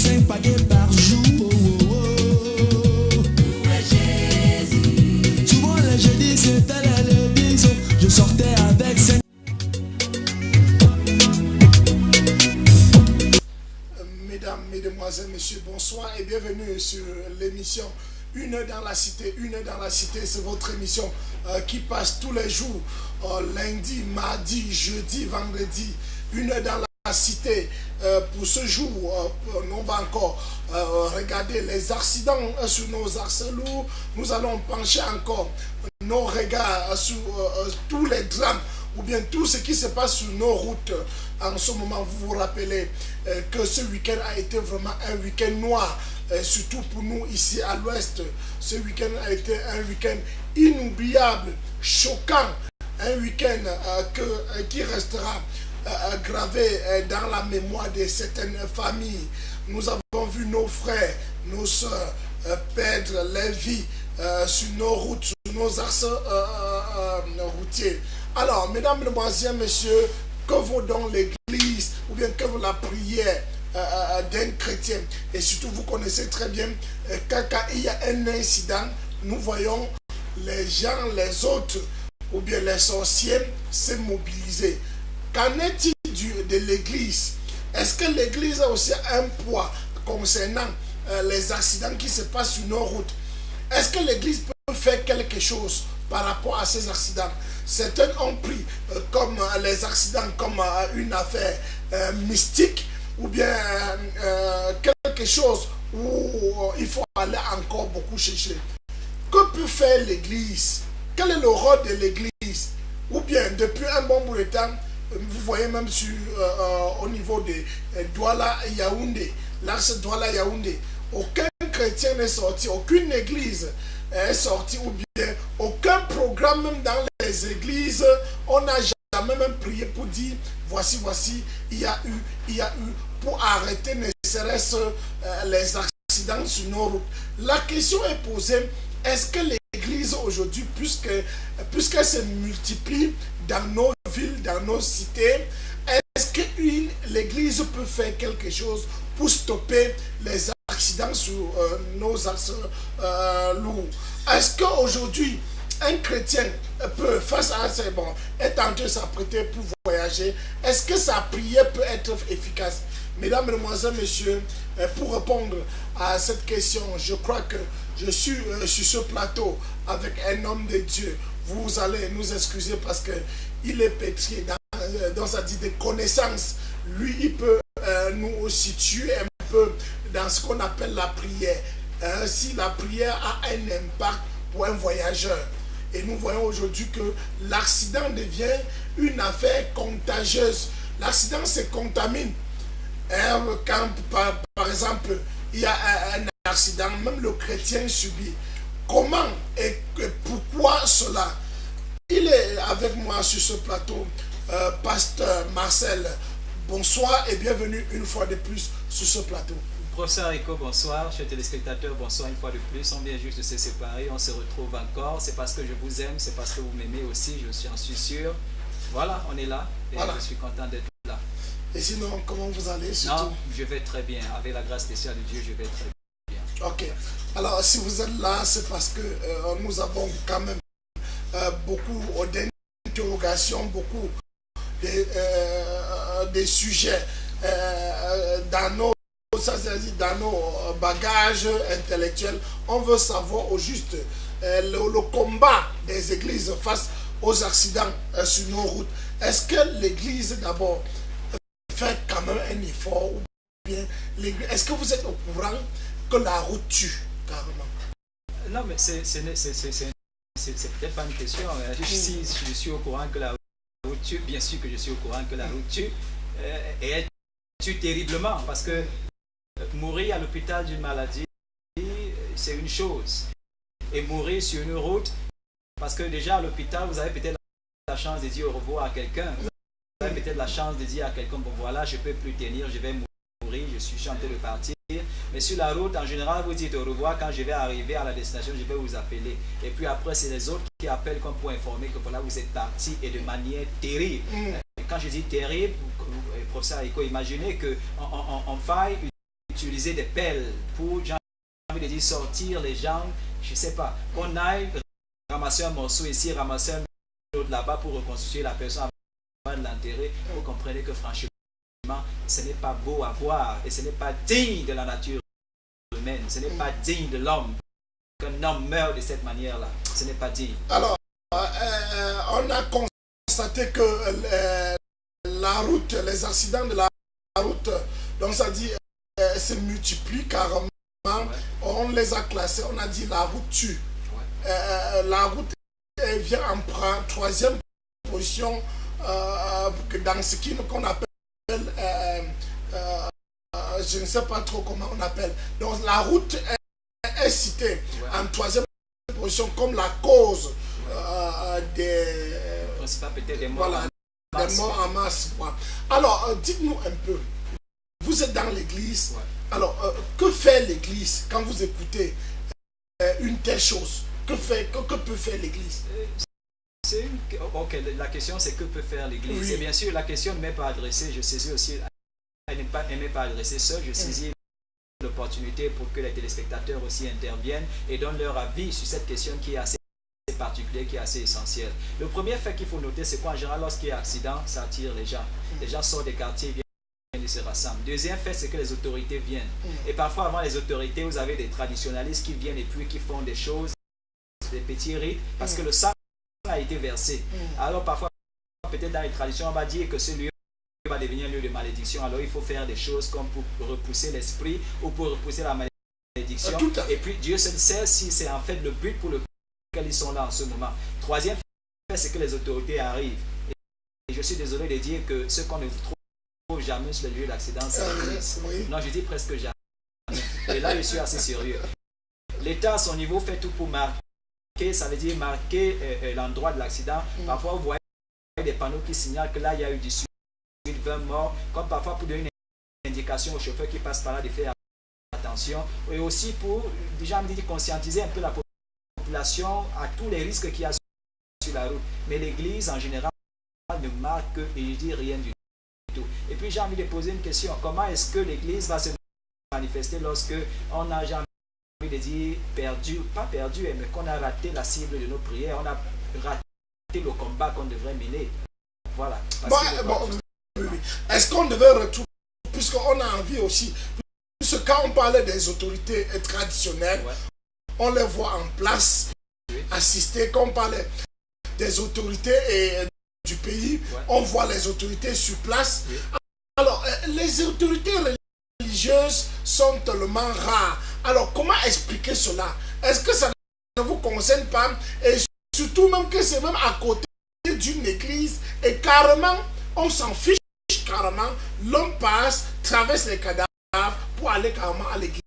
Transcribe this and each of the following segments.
5 paquets par jour. Où est Jésus? Souvent les jeudis c'était les lundis. Je sortais avec 5. Mesdames, Mesdemoiselles, Messieurs, bonsoir et bienvenue sur l'émission Une heure dans la cité. Une heure dans la cité, c'est votre émission qui passe tous les jours, lundi, mardi, jeudi, vendredi. Une heure dans la cité. Pour ce jour, on va encore regarder les accidents sur nos axes lourds. Nous allons pencher encore nos regards sur tous les drames ou bien tout ce qui se passe sur nos routes. En ce moment, vous vous rappelez que ce week-end a été vraiment un week-end noir, surtout pour nous ici à l'ouest. Ce week-end a été un week-end inoubliable, choquant, un week-end qui restera gravé dans la mémoire de certaines familles. Nous avons vu nos frères, nos soeurs perdre leur vie sur nos routes, sur nos axes routiers. Alors, mesdames, mesdemoiselles, messieurs, que vaut donc l'église ou bien que vaut la prière d'un chrétien? Et surtout, vous connaissez très bien quand il y a un incident, nous voyons les gens, les autres ou bien les sorciers se mobiliser. Qu'en est-il de l'église? Est-ce que l'église a aussi un poids concernant les accidents qui se passent sur nos routes? Est-ce que l'église peut faire quelque chose par rapport à ces accidents? Certains ont pris comme les accidents comme une affaire mystique ou bien quelque chose où il faut aller encore beaucoup chercher. Que peut faire l'église? Quel est le rôle de l'église? Ou bien depuis un bon bout de temps, vous voyez même sur, au niveau de Douala-Yaoundé, l'axe Douala-Yaoundé, aucun chrétien n'est sorti, aucune église est sortie, ou bien aucun programme même dans les églises, on n'a jamais même prié pour dire voici, il y a eu pour arrêter ne serait-ce les accidents sur nos routes. La question est posée, est-ce que l'église aujourd'hui, puisqu'elle se multiplie dans nos villes, dans nos cités, est-ce que l'église peut faire quelque chose pour stopper les accidents sur nos axes lourds? Est-ce qu'aujourd'hui, un chrétien peut, face à ça, bon, est en train de s'apprêter pour voyager, est-ce que sa prière peut être efficace? Mesdames, Mesdemoiselles, Messieurs, pour répondre à cette question, je crois que je suis sur ce plateau avec un homme de Dieu. Vous allez nous excuser parce qu'il est pétri dans sa dit de connaissance. Lui, il peut nous situer un peu dans ce qu'on appelle la prière. Si la prière a un impact pour un voyageur. Et nous voyons aujourd'hui que l'accident devient une affaire contagieuse. L'accident se contamine. Quand, par exemple, il y a un accident, même le chrétien subit. Comment et pourquoi cela? Il est avec moi sur ce plateau, pasteur Marcel. Bonsoir et bienvenue une fois de plus sur ce plateau. Professeur Rico, bonsoir. Chers téléspectateurs, bonsoir une fois de plus. On vient juste de se séparer, on se retrouve encore. C'est parce que je vous aime, c'est parce que vous m'aimez aussi, en suis sûr. Voilà, on est là et voilà. Je suis content d'être là. Et sinon, comment vous allez surtout? Non, je vais très bien. Avec la grâce spéciale de Dieu, je vais très bien. Ok. Alors, si vous êtes là, c'est parce que nous avons quand même beaucoup d'interrogations, beaucoup de sujets dans nos bagages intellectuels. On veut savoir au juste le combat des églises face aux accidents sur nos routes. Est-ce que l'église d'abord fait quand même un effort ou bien est-ce que vous êtes au courant que la route tue carrément? Non, mais c'est peut-être pas une question. Si je suis au courant que la route tue, bien sûr que je suis au courant que la route tue, et elle tue terriblement parce que mourir à l'hôpital d'une maladie, c'est une chose. Et mourir sur une route, parce que déjà à l'hôpital, vous avez peut-être la chance de dire au revoir à quelqu'un. Vous avez peut-être la chance de dire à quelqu'un, bon voilà, je ne peux plus tenir, je vais mourir, je suis chanté de partir. Mais sur la route, en général, vous dites au revoir. Quand je vais arriver à la destination, je vais vous appeler. Et puis après, c'est les autres qui appellent comme pour informer que voilà, vous êtes parti et de manière terrible. Quand je dis terrible, professeur Rico, imaginez qu'on faille utiliser des pelles pour, j'ai envie de dire, sortir les gens, je ne sais pas, qu'on aille ramasser un morceau ici, ramasser un autre là-bas pour reconstituer la personne avant de l'enterrer. Vous comprenez que franchement, ce n'est pas beau à voir et ce n'est pas digne de la nature humaine, ce n'est pas digne de l'homme. Qu'un homme meurt de cette manière-là, ce n'est pas digne. Alors, on a constaté que la route, les accidents de la route, donc ça dit, se multiplient carrément. Ouais. On les a classés, on a dit la route tue. Ouais. La route vient en troisième position dans ce qu'on appelle, je ne sais pas trop comment on appelle. Donc la route est citée en troisième position comme la cause des morts, voilà, des morts en masse. Voilà. Alors, dites-nous un peu, vous êtes dans l'église, alors que fait l'église quand vous écoutez une telle chose? Que peut faire l'église? Ok, la question c'est que peut faire l'église. Oui. Et bien sûr, la question ne m'est pas adressée, je saisis aussi, elle ne m'est pas adressée seule, je saisis l'opportunité pour que les téléspectateurs aussi interviennent et donnent leur avis sur cette question qui est assez particulière, qui est assez essentielle. Le premier fait qu'il faut noter, c'est qu'en général, lorsqu'il y a accident, ça attire les gens. Les gens sortent des quartiers, viennent et se rassemblent. Deuxième fait, c'est que les autorités viennent. Et parfois, avant les autorités, vous avez des traditionalistes qui viennent et puis qui font des choses, des petits rites, parce que le sang a été versé. Alors parfois, peut-être dans les traditions, on va dire que ce lieu va devenir un lieu de malédiction. Alors il faut faire des choses comme pour repousser l'esprit ou pour repousser la malédiction. Et puis Dieu seul sait si c'est en fait le but pour lequel ils sont là en ce moment. Troisième fait, c'est que les autorités arrivent. Et je suis désolé de dire que ce qu'on ne trouve jamais sur le lieu d'accident, c'est l'église. Non, je dis presque jamais. Et là, je suis assez sérieux. L'État, à son niveau, fait tout pour marquer, ça veut dire marquer l'endroit de l'accident. Parfois, vous voyez des panneaux qui signalent que là, il y a eu du suicide, 20 morts, comme parfois pour donner une indication aux chauffeurs qui passent par là de faire attention. Et aussi pour, déjà, conscientiser un peu la population à tous les risques qu'il y a sur la route. Mais l'église, en général, ne marque, et je dis rien du tout. Et puis, j'ai envie de poser une question. Comment est-ce que l'église va se manifester lorsque on a, j'ai envie de dire, perdu, pas perdu, mais qu'on a raté la cible de nos prières, on a raté le combat qu'on devrait mener. Voilà. Est-ce qu'on devait retrouver, puisqu'on a envie aussi, puisque quand on parlait des autorités traditionnelles, on les voit en place, assister, quand on parlait des autorités du pays, on voit les autorités sur place. Alors, les autorités religieuses sont tellement rares. Alors, comment expliquer cela? Est-ce que ça ne vous concerne pas? Et surtout même que c'est même à côté d'une église et carrément, on s'en fiche carrément. L'homme passe, traverse les cadavres pour aller carrément à l'église.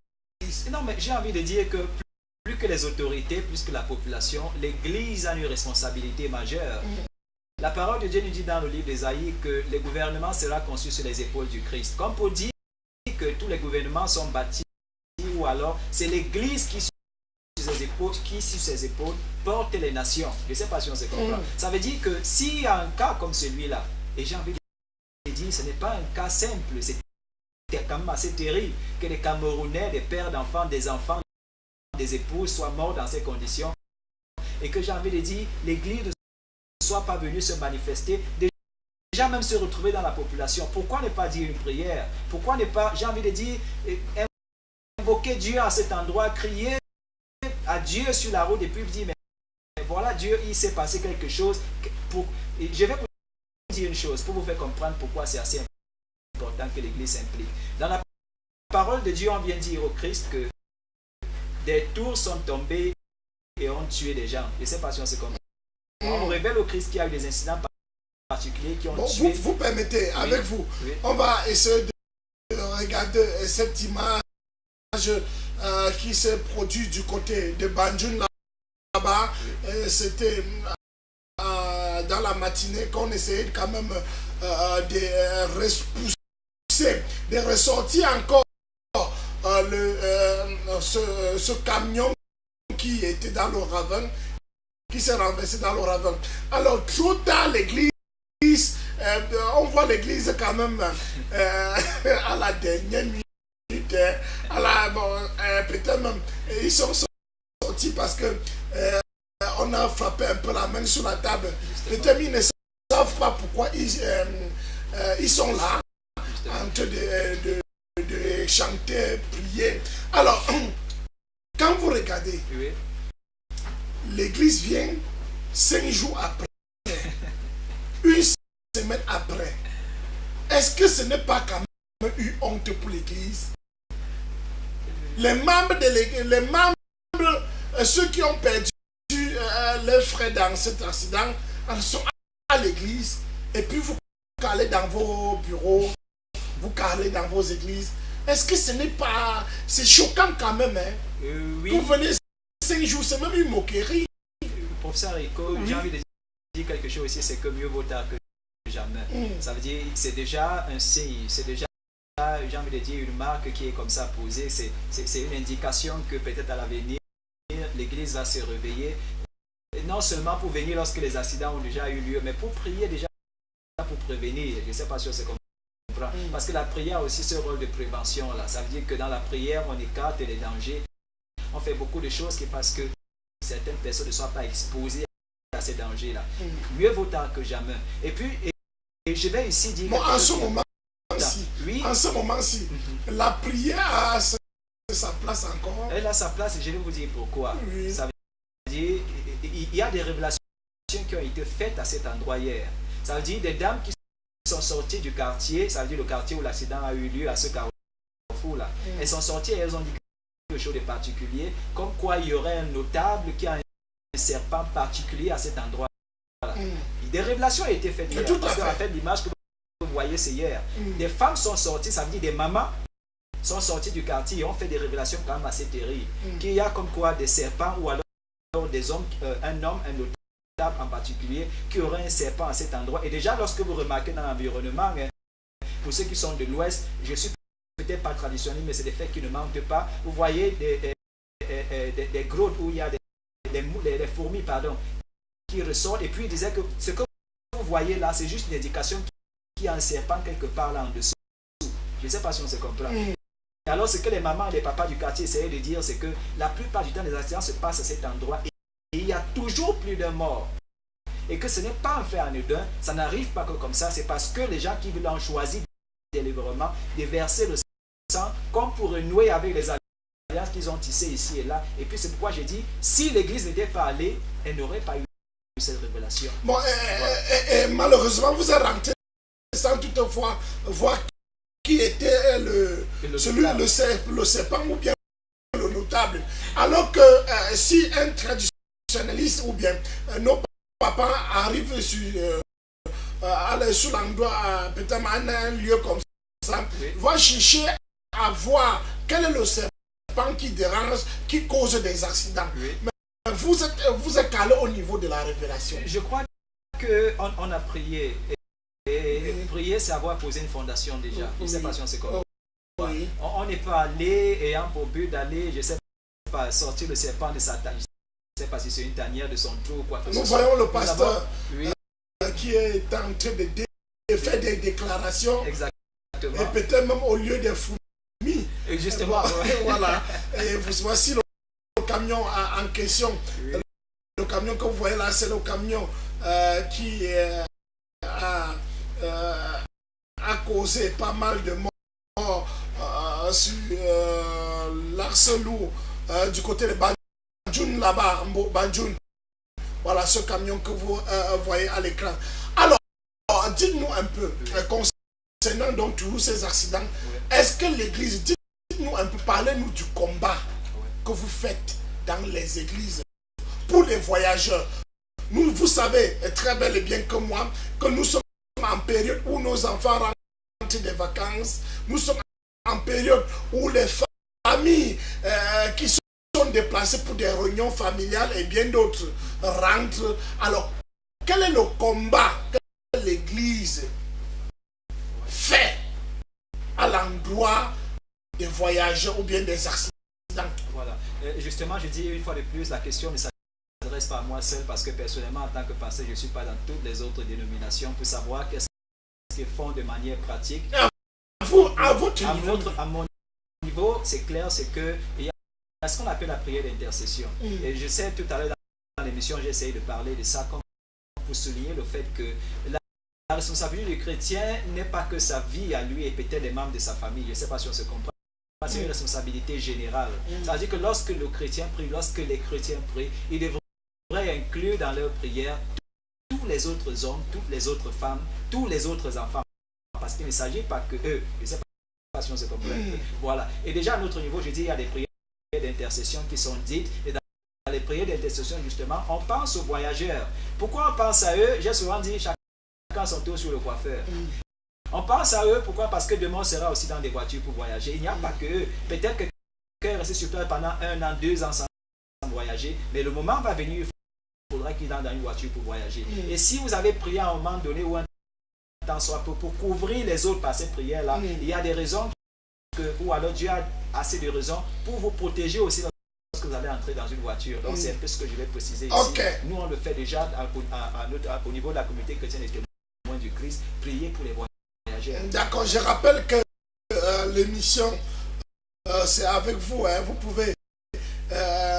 Non, mais j'ai envie de dire que plus que les autorités, plus que la population, l'église a une responsabilité majeure. La parole de Dieu nous dit dans le livre d'Ésaïe que le gouvernement sera conçu sur les épaules du Christ. Comme pour dire que tous les gouvernements sont bâtis, ou alors c'est l'église qui sur ses épaules porte les nations. Je ne sais pas si on se comprend. Ça veut dire que s'il y a un cas comme celui-là, et j'ai envie de dire, ce n'est pas un cas simple, c'est quand même assez terrible que les Camerounais, des pères d'enfants, des enfants, des épouses soient morts dans ces conditions, et que j'ai envie de dire, l'église ne soit pas venue se manifester, déjà même se retrouver dans la population. Pourquoi ne pas dire une prière? Pourquoi ne pas, j'ai envie de dire, invoquer Dieu à cet endroit, crier à Dieu sur la route et puis dire, mais voilà, Dieu, il s'est passé quelque chose. Je vais vous dire une chose pour vous faire comprendre pourquoi c'est assez important que l'Église s'implique. Dans la parole de Dieu, on vient dire au Christ que des tours sont tombées et ont tué des gens. Je ne sais pas si on se comprend. On révèle au Christ qu'il y a eu des incidents particuliers qui ont tué. Vous permettez, avec vous, on va essayer de regarder cette image qui s'est produite du côté de Banjul là-bas. C'était dans la matinée qu'on essayait quand même de repousser, de ressortir encore ce camion qui était dans le ravin, qui s'est renversé dans le ravin. Alors trop tard, l'église, on voit l'église quand même à la dernière minute, peut-être même, ils sont sortis parce que on a frappé un peu la main sur la table. Peut-être ils ne savent pas pourquoi ils sont là, en train de chanter, prier. Alors, quand vous regardez, Oui. l'église vient 5 jours après, une semaine après. Est-ce que ce n'est pas quand même eu honte pour l'église? Les membres de l'église, ceux qui ont perdu leurs frères dans cet accident, sont à l'église, et puis vous calez dans vos bureaux, vous calez dans vos églises. Est-ce que ce n'est pas... C'est choquant quand même, hein? Oui. Vous venez 5 jours, c'est même une moquerie. Professeur Rico, j'ai envie de dire quelque chose aussi, c'est que mieux vaut tard que jamais. Ça veut dire, c'est déjà un signe, c'est déjà, j'ai envie de dire, une marque qui est comme ça posée. C'est une indication que peut-être à l'avenir, l'église va se réveiller. Et non seulement pour venir lorsque les accidents ont déjà eu lieu, mais pour prier déjà, pour prévenir. Je ne sais pas si c'est comme ça. Parce que la prière a aussi ce rôle de prévention là. Ça veut dire que dans la prière, on écarte les dangers. On fait beaucoup de choses qui parce que certaines personnes ne soient pas exposées à ces dangers-là. Mieux vaut tard que jamais. Et puis, et je vais ici dire... Bon, en ce moment-ci, oui. En ce moment-ci, la prière a sa place encore. Elle a sa place et je vais vous dire pourquoi. Oui. Ça veut dire, il y a des révélations qui ont été faites à cet endroit hier. Ça veut dire des dames qui sont sorties du quartier, ça veut dire le quartier où l'accident a eu lieu, à ce carrefour-là. Elles sont sorties et elles ont dit quelque chose de particulier, comme quoi il y aurait un notable qui a un serpent particulier à cet endroit-là. Des révélations ont été faites hier. Tout à parce fait. qu'en fait, l'image que vous voyez, c'est hier. Des femmes sont sorties, ça veut dire des mamans sont sorties du quartier et ont fait des révélations quand même assez terribles. Qu'il y a comme quoi des serpents ou alors des hommes, un homme, un notable en particulier, qui aurait un serpent à cet endroit. Et déjà, lorsque vous remarquez dans l'environnement, pour ceux qui sont de l'Ouest, je suis peut-être pas traditionnel, mais c'est des faits qui ne mentent pas. Vous voyez des grottes où il y a des fourmis, pardon, qui ressortent. Et puis, il disait que ce que vous voyez là, c'est juste une indication qu'il y a un serpent quelque part là en dessous. Je ne sais pas si on se comprend. Et alors, ce que les mamans et les papas du quartier essayaient de dire, c'est que la plupart du temps, les accidents se passent à cet endroit et il y a toujours plus de morts. Et que ce n'est pas un fait anodin, ça n'arrive pas que comme ça, c'est parce que les gens qui l'ont choisi délibérément de verser le sang comme pour renouer avec les alliances qu'ils ont tissées ici et là. Et puis c'est pourquoi j'ai dit, si l'église n'était pas allée, elle n'aurait pas eu cette révélation. Bon, malheureusement, vous êtes rentré sans toutefois voir qui était le serpent ou bien le notable. Alors que si un traditionnaliste ou bien nos papas arrivent sur l'endroit, peut-être un lieu comme ça, va chercher à voir quel est le serpent qui dérange, qui cause des accidents. Mais vous êtes calé au niveau de la révélation. Je crois qu'on a prié. Et prier, c'est avoir posé une fondation déjà. Je ne sais pas si on s'est compris. On n'est pas allé ayant pour but d'aller, je ne sais pas, sortir le serpent de sa tanière. Je ne sais pas si c'est une tanière de son trou ou quoi que ce soit. Nous voyons le pasteur qui est en train de faire des déclarations. Exactement. Et peut-être même au lieu des fourmis. Et justement. Voilà. Et voici le camion en question. Le camion que vous voyez là, c'est le camion qui a causé pas mal de morts sur l'axe lourd du côté de Banjoun là-bas, Banjoun. Voilà ce camion que vous voyez à l'écran. Alors, dites-nous un peu concernant donc tous ces accidents. Est-ce que l'église, dites-nous un peu, parlez-nous du combat que vous faites dans les églises pour les voyageurs. Nous, vous savez très bel et bien que moi, que nous sommes en période où nos enfants rentrent des vacances. Nous sommes en période où les familles qui sont déplacées pour des réunions familiales et bien d'autres rentrent. Alors, quel est le combat que l'église fait à l'endroit des voyageurs ou bien des accidents? Voilà. Justement, je dis une fois de plus, la question ne s'adresse pas à moi seul parce que personnellement, en tant que pasteur, je ne suis pas dans toutes les autres dénominations pour savoir qu'est-ce qu'ils font de manière pratique. À votre niveau. À mon niveau niveau, c'est clair, c'est qu'il y a ce qu'on appelle la prière d'intercession. Et je sais, tout à l'heure dans l'émission, j'ai essayé de parler de ça comme pour souligner le fait que la responsabilité du chrétien n'est pas que sa vie à lui et peut-être les membres de sa famille. Je ne sais pas si on se comprend. C'est une responsabilité générale. Ça veut dire que lorsque le chrétien prie, lorsque les chrétiens prient, ils devraient inclure dans leur prière tous les autres hommes, toutes les autres femmes, tous les autres enfants. Parce qu'il ne s'agit pas que eux. Je ne sais pas si on se comprend. Voilà. Et déjà à notre niveau, je dis, il y a des prières d'intercession qui sont dites. Et dans les prières d'intercession, justement, on pense aux voyageurs. Pourquoi on pense à eux? J'ai souvent dit, chacun son tour sur le coiffeur. On pense à eux, pourquoi? Parce que demain on sera aussi dans des voitures pour voyager. Il n'y a pas que eux. Peut-être que quelqu'un est resté sur place pendant 1 an, 2 ans sans voyager, mais le moment va venir, il faudra qu'il entre dans une voiture pour voyager. Et si vous avez prié à un moment donné ou un temps soit pour couvrir les autres par cette prière-là, il y a des raisons ou alors Dieu a assez de raisons pour vous protéger aussi lorsque vous allez entrer dans une voiture. Donc c'est un peu ce que je vais préciser ici. Nous on le fait déjà au niveau de la communauté chrétienne des témoins du Christ, prier pour les voyageurs. D'accord, je rappelle que l'émission c'est avec vous. Vous pouvez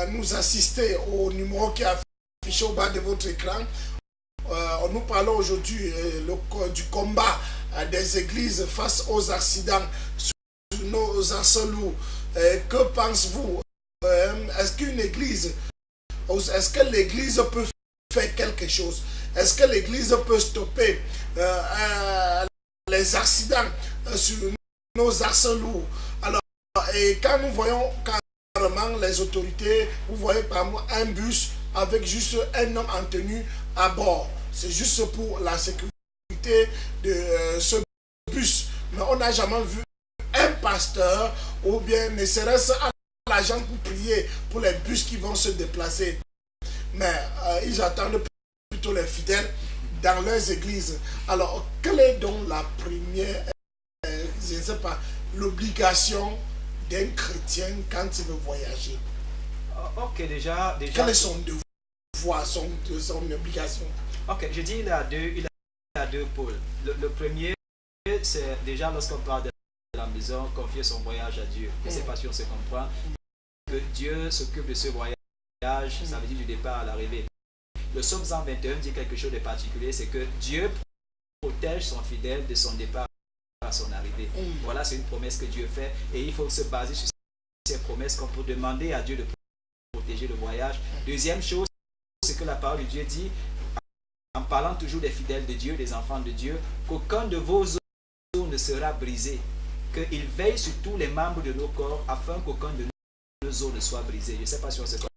nous assister au numéro qui est affiché au bas de votre écran. Nous parlons aujourd'hui du combat des églises face aux accidents sur nos enseloups. Que pensez-vous? Est-ce qu'une église, est-ce que l'église peut faire quelque chose? Est-ce que l'église peut stopper les accidents sur nos axes lourds? Alors, et quand nous voyons carrément les autorités, vous voyez par exemple un bus avec juste un homme en tenue à bord. C'est juste pour la sécurité de ce bus. Mais on n'a jamais vu un pasteur ou bien ne serait-ce à l'agent pour prier pour les bus qui vont se déplacer. Mais ils attendent plutôt les fidèles dans leurs églises. Alors, quelle est donc la première, je ne sais pas, l'obligation d'un chrétien quand il veut voyager? Ok, déjà... Quel est son devoir, son obligation? Ok, je dis il a deux pôles. Le premier, c'est déjà lorsqu'on parle de la maison, confier son voyage à Dieu. Je ne sais pas si on se comprend. Que Dieu s'occupe de ce voyage, ça veut dire du départ à l'arrivée. Le psaume 121 dit quelque chose de particulier, c'est que Dieu protège son fidèle de son départ à son arrivée. Voilà, c'est une promesse que Dieu fait et il faut se baser sur ces promesses qu'on peut demander à Dieu de protéger le voyage. Deuxième chose, c'est que la parole de Dieu dit, en parlant toujours des fidèles de Dieu, des enfants de Dieu, qu'aucun de vos os ne sera brisé, qu'il veille sur tous les membres de nos corps afin qu'aucun de nos os ne soit brisé. Je ne sais pas si on se comprend.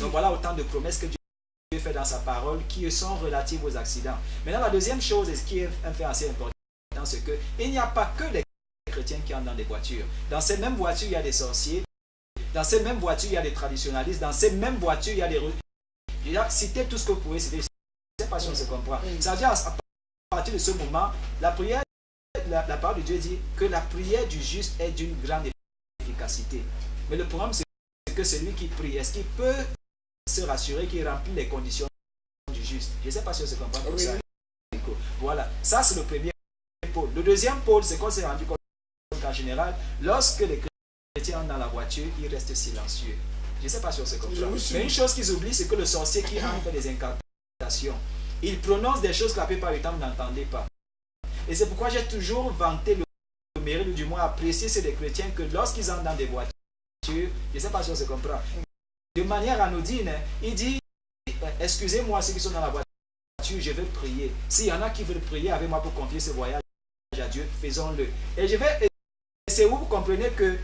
Donc voilà autant de promesses que Dieu fait dans sa parole qui sont relatives aux accidents. Maintenant, la deuxième chose, et ce qui est un fait assez important, c'est qu'il n'y a pas que les chrétiens qui entrent dans des voitures. Dans ces mêmes voitures, il y a des sorciers. Dans ces mêmes voitures, il y a des traditionalistes. Dans ces mêmes voitures, il y a des... Citez tout ce que vous pouvez citer. Je ne sais pas si on se comprend. Ça veut dire, à partir de ce moment, la prière, la parole de Dieu dit que la prière du juste est d'une grande efficacité. Mais le problème, c'est que celui qui prie, est-ce qu'il peut se rassurer qu'il remplit les conditions du juste? Je ne sais pas si on se comprend pour ça. Voilà, ça c'est le premier pôle. Le deuxième pôle, c'est qu'on s'est rendu compte qu'en général, lorsque les chrétiens entrent dans la voiture, ils restent silencieux. Je ne sais pas si on se comprend. Mais une chose qu'ils oublient, c'est que le sorcier qui en fait des incantations, il prononce des choses que la plupart du temps vous n'entendez pas. Et c'est pourquoi j'ai toujours vanté le mérite, ou du moins apprécié ces chrétiens que lorsqu'ils entrent dans des voitures, je ne sais pas si on se comprend, de manière anodine, il dit, excusez-moi ceux qui sont dans la voiture, je vais prier. S'il y en a qui veulent prier avec moi pour confier ce voyage à Dieu, faisons-le. Et c'est où vous comprenez que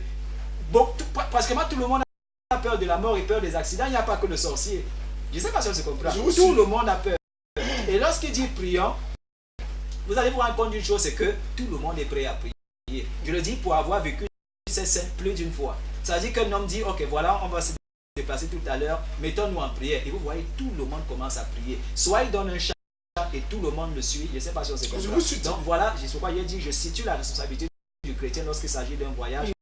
pratiquement tout le monde a peur de la mort et peur des accidents. Il n'y a pas que le sorcier. Je ne sais pas si on se comprend. Tout le monde a peur. Et lorsqu'il dit prions, vous allez vous rendre compte d'une chose, c'est que tout le monde est prêt à prier. Je le dis pour avoir vécu ces scènes plus d'une fois. Ça veut dire qu'un homme dit, ok, voilà, on va se déplacer tout à l'heure, mettons-nous en prière. Et vous voyez, tout le monde commence à prier. Soit il donne un chant et tout le monde le suit. Je ne sais pas si on se comprend. Donc voilà, c'est pourquoi il dit, je situe la responsabilité du chrétien lorsqu'il s'agit d'un voyage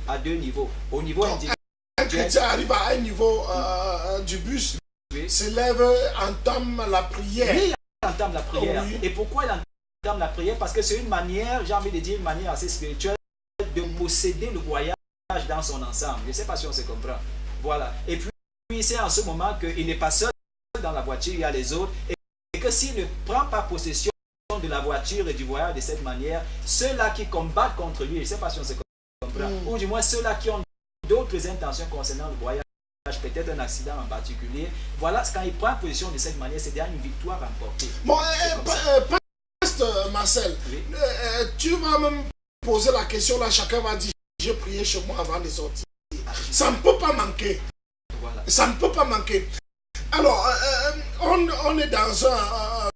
à deux niveaux. Au niveau individuel. Un chrétien arrive à un niveau du bus, se lève, entame la prière. Oui, il entame la prière. Et pourquoi il entame la prière? Parce que c'est une manière, j'ai envie de dire, une manière assez spirituelle de posséder le voyage dans son ensemble. Je ne sais pas si on se comprend. Voilà. Et puis, c'est en ce moment qu'il n'est pas seul dans la voiture, il y a les autres. Et que s'il ne prend pas possession de la voiture et du voyage de cette manière, ceux-là qui combattent contre lui, je ne sais pas si on se comprend, ou du moins ceux-là qui ont d'autres intentions concernant le voyage, peut-être un accident en particulier, voilà, quand il prend position de cette manière, c'est déjà une victoire remportée. Bon, Pasteur Marcel, Oui. Tu vas me poser la question là, chacun va dire j'ai prié chez moi avant de sortir. Ça ne peut pas manquer. Voilà. Ça ne peut pas manquer. Alors, on est dans un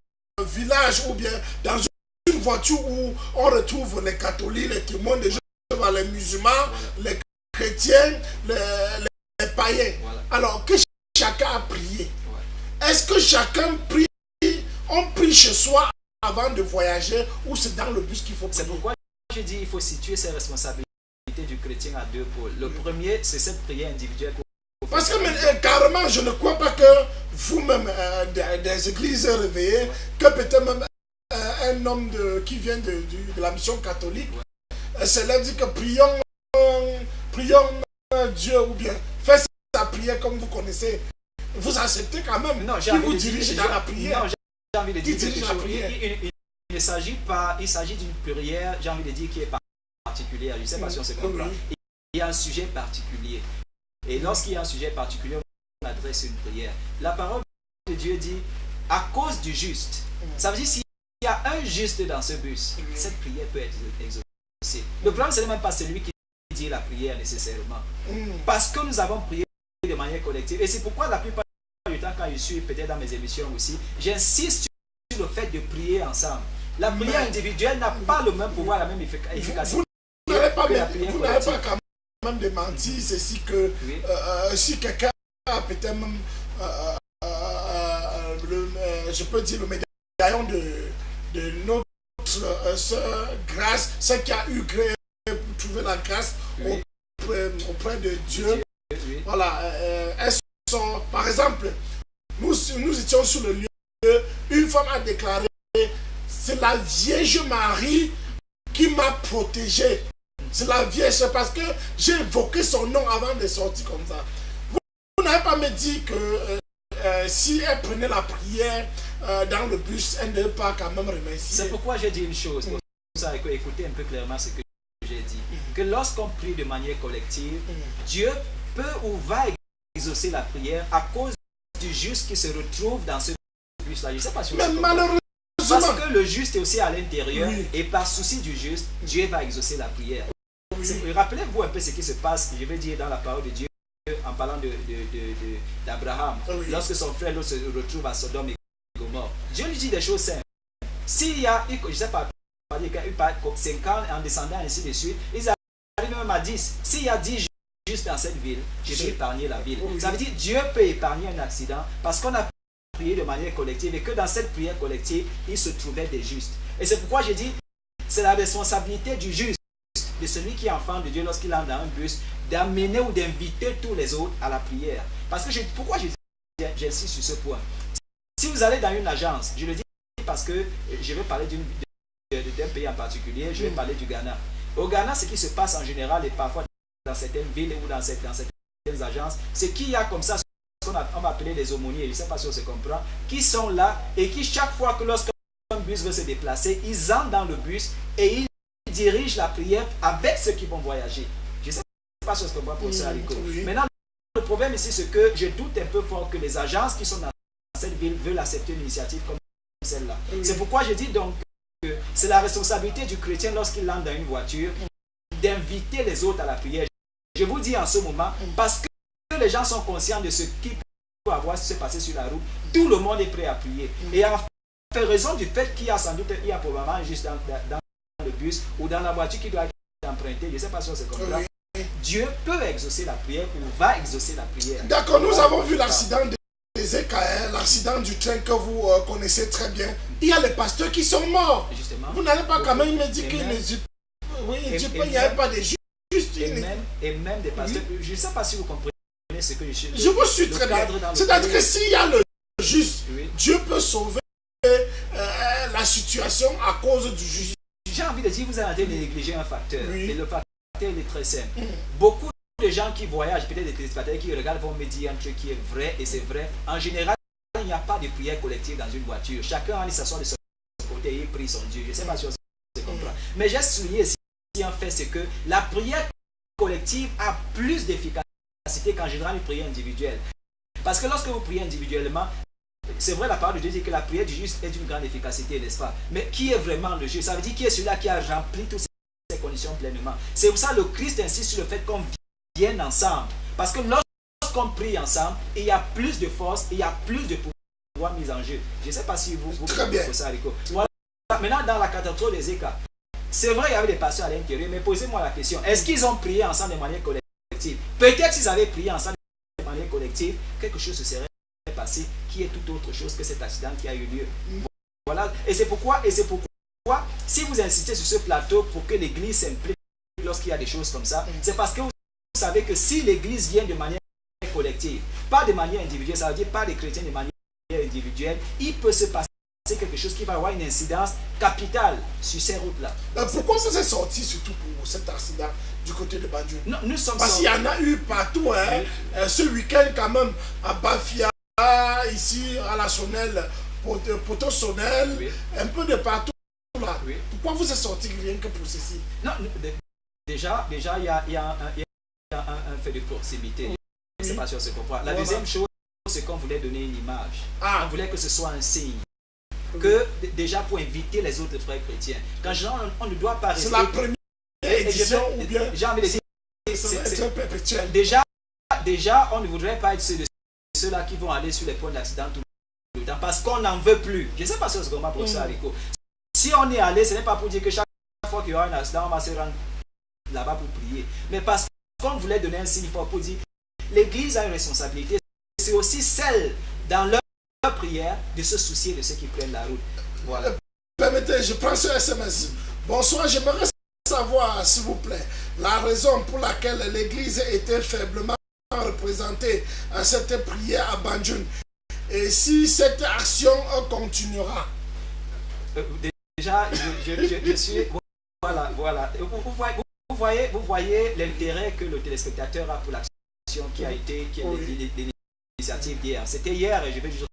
village ou bien dans une voiture où on retrouve les catholiques, les témoins de Jéhovah, les musulmans, Voilà. les chrétiens, les païens. Voilà. Alors que chacun a prié. Ouais. Est-ce que chacun prie, on prie chez soi avant de voyager ou c'est dans le bus qu'il faut prier? C'est pourquoi je dis qu'il faut situer ses responsabilités du chrétien à deux pôles. Le premier, c'est cette prière individuelle. Parce que carrément, je ne crois pas que vous-même, des églises réveillées, que peut-être même un homme qui vient de la mission catholique, se lève dit que prions Dieu ou bien faites sa prière comme vous connaissez. Vous acceptez quand même Non, qui vous dirige dans la prière. Non, j'ai envie de dire dirige quelque la chose. prière. Il ne s'agit pas, il s'agit d'une prière, j'ai envie de dire, qui est particulière. Je ne sais pas si on se comprend. Oui. Il y a un sujet particulier. Et lorsqu'il y a un sujet particulier, on adresse une prière. La parole de Dieu dit, à cause du juste. Ça veut dire, s'il y a un juste dans ce bus, cette prière peut être exaucée. Le problème, ce n'est même pas celui qui dit la prière nécessairement. Parce que nous avons prié de manière collective. Et c'est pourquoi la plupart du temps, quand je suis peut-être dans mes émissions aussi, j'insiste sur le fait de prier ensemble. La prière individuelle n'a pas le même pouvoir, la même efficacité. Vous n'avez pas, que la prière collective. quand même démenti ceci que Oui. si quelqu'un a peut-être même je peux dire le médaillon de notre sœur Grâce, celle qui a eu gré pour trouver la grâce Oui. auprès de Dieu. Oui. Voilà, elles sont, par exemple, nous étions sur le lieu, une femme a déclaré, c'est la Vierge Marie qui m'a protégé. C'est la Vierge, c'est parce que j'ai évoqué son nom avant de sortir comme ça. Vous n'avez pas me dit que si elle prenait la prière dans le bus, elle ne devait pas quand même remercier. C'est pourquoi j'ai dit une chose. Pour ça, écoutez un peu clairement ce que j'ai dit. Que lorsqu'on prie de manière collective, Dieu peut ou va exaucer la prière à cause du juste qui se retrouve dans ce bus-là. Je ne sais pas si vous Mais comprenez. malheureusement, Parce que le juste est aussi à l'intérieur, Oui. et par souci du juste, Dieu va exaucer la prière. Rappelez-vous un peu ce qui se passe, je vais dire dans la parole de Dieu, en parlant d'Abraham, Oui. lorsque son frère se retrouve à Sodome et Gomorrhe. Dieu lui dit des choses simples. S'il y a, je ne sais pas, 5 ans en descendant ainsi de suite, ils arrivent même à 10. S'il y a 10 justes dans cette ville, je vais épargner la ville. Oui. Ça veut dire que Dieu peut épargner un accident parce qu'on a prié de manière collective et que dans cette prière collective, il se trouvait des justes. Et c'est pourquoi j'ai dit, c'est la responsabilité du juste, de celui qui est enfant de Dieu lorsqu'il entre dans un bus, d'amener ou d'inviter tous les autres à la prière. Parce que pourquoi j'insiste sur ce point? Si vous allez dans une agence, je le dis parce que je vais parler d'un pays en particulier, je vais parler du Ghana. Au Ghana, ce qui se passe en général et parfois dans certaines villes ou dans certaines agences, c'est qu'il y a comme ça ce qu'on va appeler les aumôniers, je ne sais pas si on se comprend, qui sont là et qui chaque fois que lorsqu'un bus veut se déplacer, ils entrent dans le bus et ils dirigent la prière avec ceux qui vont voyager. Je ne sais pas si on se comprend pour ça, Rico. Oui. Maintenant, le problème ici, c'est que je doute un peu fort que les agences qui sont dans cette ville veulent accepter une initiative comme celle-là. Oui. C'est pourquoi je dis donc que c'est la responsabilité du chrétien lorsqu'il entre dans une voiture d'inviter les autres à la prière. Je vous dis en ce moment, parce que les gens sont conscients de ce qui peut avoir se passer sur la route, tout le monde est prêt à prier. Et en fait, raison du fait qu'il y a sans doute, il y a probablement juste dans le bus ou dans la voiture qui doit être empruntée, je ne sais pas si on se comprend. Dieu peut exaucer la prière ou va exaucer la prière. D'accord, nous avons vu l'accident des EKR, l'accident du train que vous connaissez très bien. Il y a les pasteurs qui sont morts. Justement. Vous n'allez pas quand même me dire qu'il n'y avait pas de justes. Et même des pasteurs. Je ne sais pas si vous comprenez ce que je suis. Je vous suis très bien. C'est-à-dire que s'il y a le juste, Dieu peut sauver la situation à cause du juste. J'ai envie de dire, vous avez négliger un facteur. Oui. Et le facteur il est très simple. Beaucoup de gens qui voyagent, peut-être des téléspectateurs qui regardent, vont me dire un truc qui est vrai, et c'est vrai. En général, il n'y a pas de prière collective dans une voiture. Chacun allait s'asseoir de son côté et il prie son Dieu. Je ne sais pas si on se comprend. Mais j'ai souligné ici un fait, c'est que la prière collective a plus d'efficacité qu'en général une prière individuelle. Parce que lorsque vous priez individuellement, c'est vrai, la parole de Dieu dit que la prière du juste est d'une grande efficacité, n'est-ce pas? Mais qui est vraiment le juste? Ça veut dire qui est celui-là qui a rempli toutes ces conditions pleinement. C'est pour ça que le Christ insiste sur le fait qu'on vienne ensemble. Parce que lorsqu'on prie ensemble, il y a plus de force, il y a plus de pouvoir mis en jeu. Je ne sais pas si vous très bien. Ça, Rico. Voilà. Maintenant, dans la catastrophe des Écarts, c'est vrai, il y avait des pasteurs à l'intérieur, mais posez-moi la question, est-ce qu'ils ont prié ensemble de manière collective? Peut-être s'ils avaient prié ensemble de manière collective, quelque chose se serait passé qui est tout autre chose que cet accident qui a eu lieu. Voilà. Et c'est pourquoi, si vous insistez sur ce plateau pour que l'Église s'implique lorsqu'il y a des choses comme ça, c'est parce que vous savez que si l'Église vient de manière collective, pas de manière individuelle, ça veut dire pas des chrétiens de manière individuelle, il peut se passer quelque chose qui va avoir une incidence capitale sur ces routes-là. Pourquoi vous êtes sorti surtout pour cet accident du côté de Banjul? Nous sommes Parce qu'il y en a eu partout, hein. Ce week-end quand même, à Bafia, ici à la Sonnelle, Poteau-Sonnelle, oui. Un peu de partout là. Oui. Pourquoi vous êtes sorti rien que pour ceci? Non, déjà il y a un fait de proximité. Oui. C'est pas sûr, c'est comprendre. La deuxième chose, c'est qu'on voulait donner une image. On voulait que ce soit un signe. Que déjà pour inviter les autres frères chrétiens. Quand on ne doit pas rester. C'est la première édition ou bien j'ai envie de dire, c'est perpétuel. Déjà, on ne voudrait pas être ceux-là qui vont aller sur les points d'accident tout le temps parce qu'on n'en veut plus. Je ne sais pas si on se comprend pour ça, Rico. Si on est allé, ce n'est pas pour dire que chaque fois qu'il y aura un accident, on va se rendre là-bas pour prier. Mais parce qu'on voulait donner un signe fort pour dire l'Église a une responsabilité. C'est aussi celle dans leur prière de se soucier de ceux qui prennent la route. Voilà. Permettez, je prends ce SMS. Bonsoir, j'aimerais savoir, s'il vous plaît, la raison pour laquelle l'Église était faiblement représentée à cette prière à Banjul. Et si cette action continuera. Déjà, je suis... Voilà. Vous voyez l'intérêt que le téléspectateur a pour l'action qui a été l'initiative d'hier. C'était hier, et je vais juste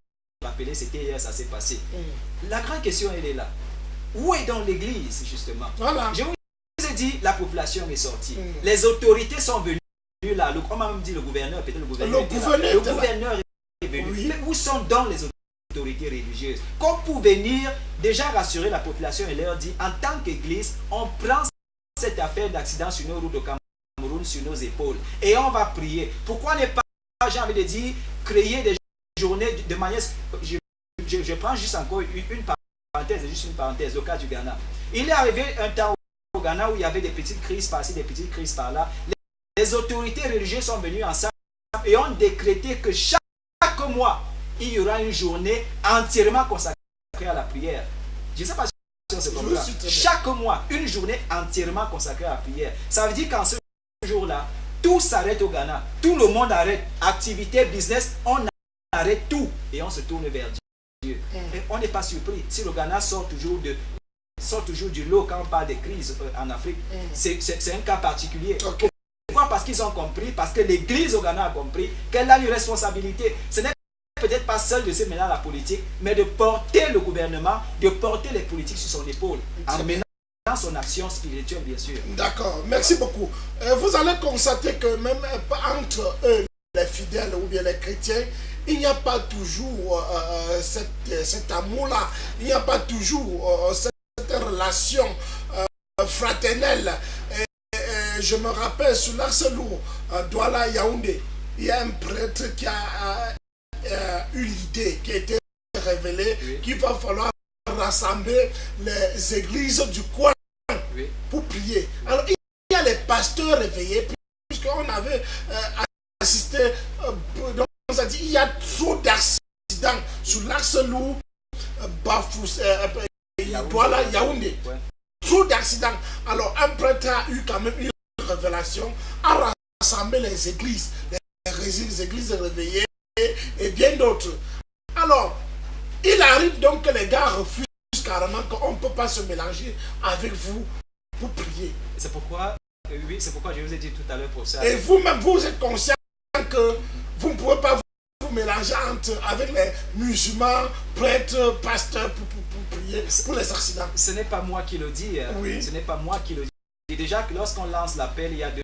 rappeler, c'était hier, ça s'est passé. La grande question, elle est là. Où est donc l'Église, justement? Voilà. Je vous ai dit, la population est sortie. Les autorités sont venues là. On m'a même dit le gouverneur, peut-être le gouverneur. Le gouverneur est venu. Oui. Mais où sont donc les autorités religieuses? Qu'on pour venir déjà rassurer la population et leur dire, en tant qu'Église, on prend cette affaire d'accident sur nos routes de Cameroun, sur nos épaules. Et on va prier. Pourquoi ne pas, j'ai envie de dire, créer des journées de manière... Je prends juste encore une parenthèse, le cas du Ghana. Il est arrivé un temps au Ghana où il y avait des petites crises par-ci, des petites crises par-là. Les autorités religieuses sont venues ensemble et ont décrété que chaque mois, il y aura une journée entièrement consacrée à la prière. Je ne sais pas si on se comprend. Chaque mois, une journée entièrement consacrée à la prière. Ça veut dire qu'en ce jour-là, tout s'arrête au Ghana. Tout le monde arrête. Activité, business, on arrête tout et on se tourne vers Dieu. Et on n'est pas surpris. Si le Ghana sort toujours du lot quand on parle des crises en Afrique, c'est un cas particulier. Okay. Pourquoi? Parce qu'ils ont compris, parce que l'Église au Ghana a compris qu'elle a une responsabilité. Ce n'est peut-être pas seule de se mêler à la politique, mais de porter le gouvernement, de porter les politiques sur son épaule, en menant son action spirituelle, bien sûr. D'accord, merci beaucoup. Vous allez constater que même entre eux, les fidèles ou bien les chrétiens, il n'y a pas toujours cet amour-là, il n'y a pas toujours cette relation fraternelle. Je me rappelle sur l'axe lourd, Douala Yaoundé, il y a un prêtre qui a eu l'idée qui a été révélée, qu'il va falloir rassembler les églises du coin pour prier. Alors il y a les pasteurs réveillés, puisqu'on avait assisté, donc on a dit il y a trop d'accidents sur l'axe lourd, Bafous, Douala Yaoundé. Trop d'accidents. Alors un prêtre a eu quand même une révélation à rassembler les églises réveillées et bien d'autres. Alors, il arrive donc que les gars refusent carrément qu'on ne peut pas se mélanger avec vous pour prier. C'est pourquoi oui, c'est pourquoi je vous ai dit tout à l'heure pour ça. Et vous-même, vous êtes conscient que vous ne pouvez pas vous mélanger avec les musulmans, prêtres, pasteurs pour prier pour les accidents. Ce n'est pas moi qui le dis. Oui. Ce n'est pas moi qui le dis. Et déjà que lorsqu'on lance l'appel, il y a 2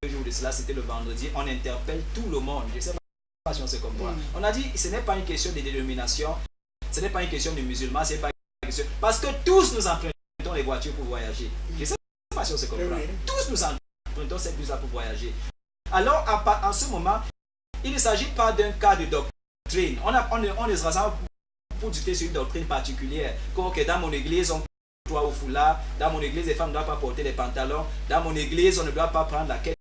jours de cela, c'était le vendredi, on interpelle tout le monde. Je ne sais pas si on se comprend. On a dit, ce n'est pas une question de dénomination, ce n'est pas une question de musulmans, c'est pas une question... Parce que tous nous empruntons les voitures pour voyager. Je ne sais pas si on se comprend. Oui. Tous nous empruntons cette bus-là pour voyager. Alors, en ce moment, il ne s'agit pas d'un cas de doctrine. On ne se rassemble pour discuter sur une doctrine particulière. Comme que dans mon église, on doit au foulard. Dans mon église, les femmes ne doivent pas porter les pantalons. Dans mon église, on ne doit pas prendre la quête.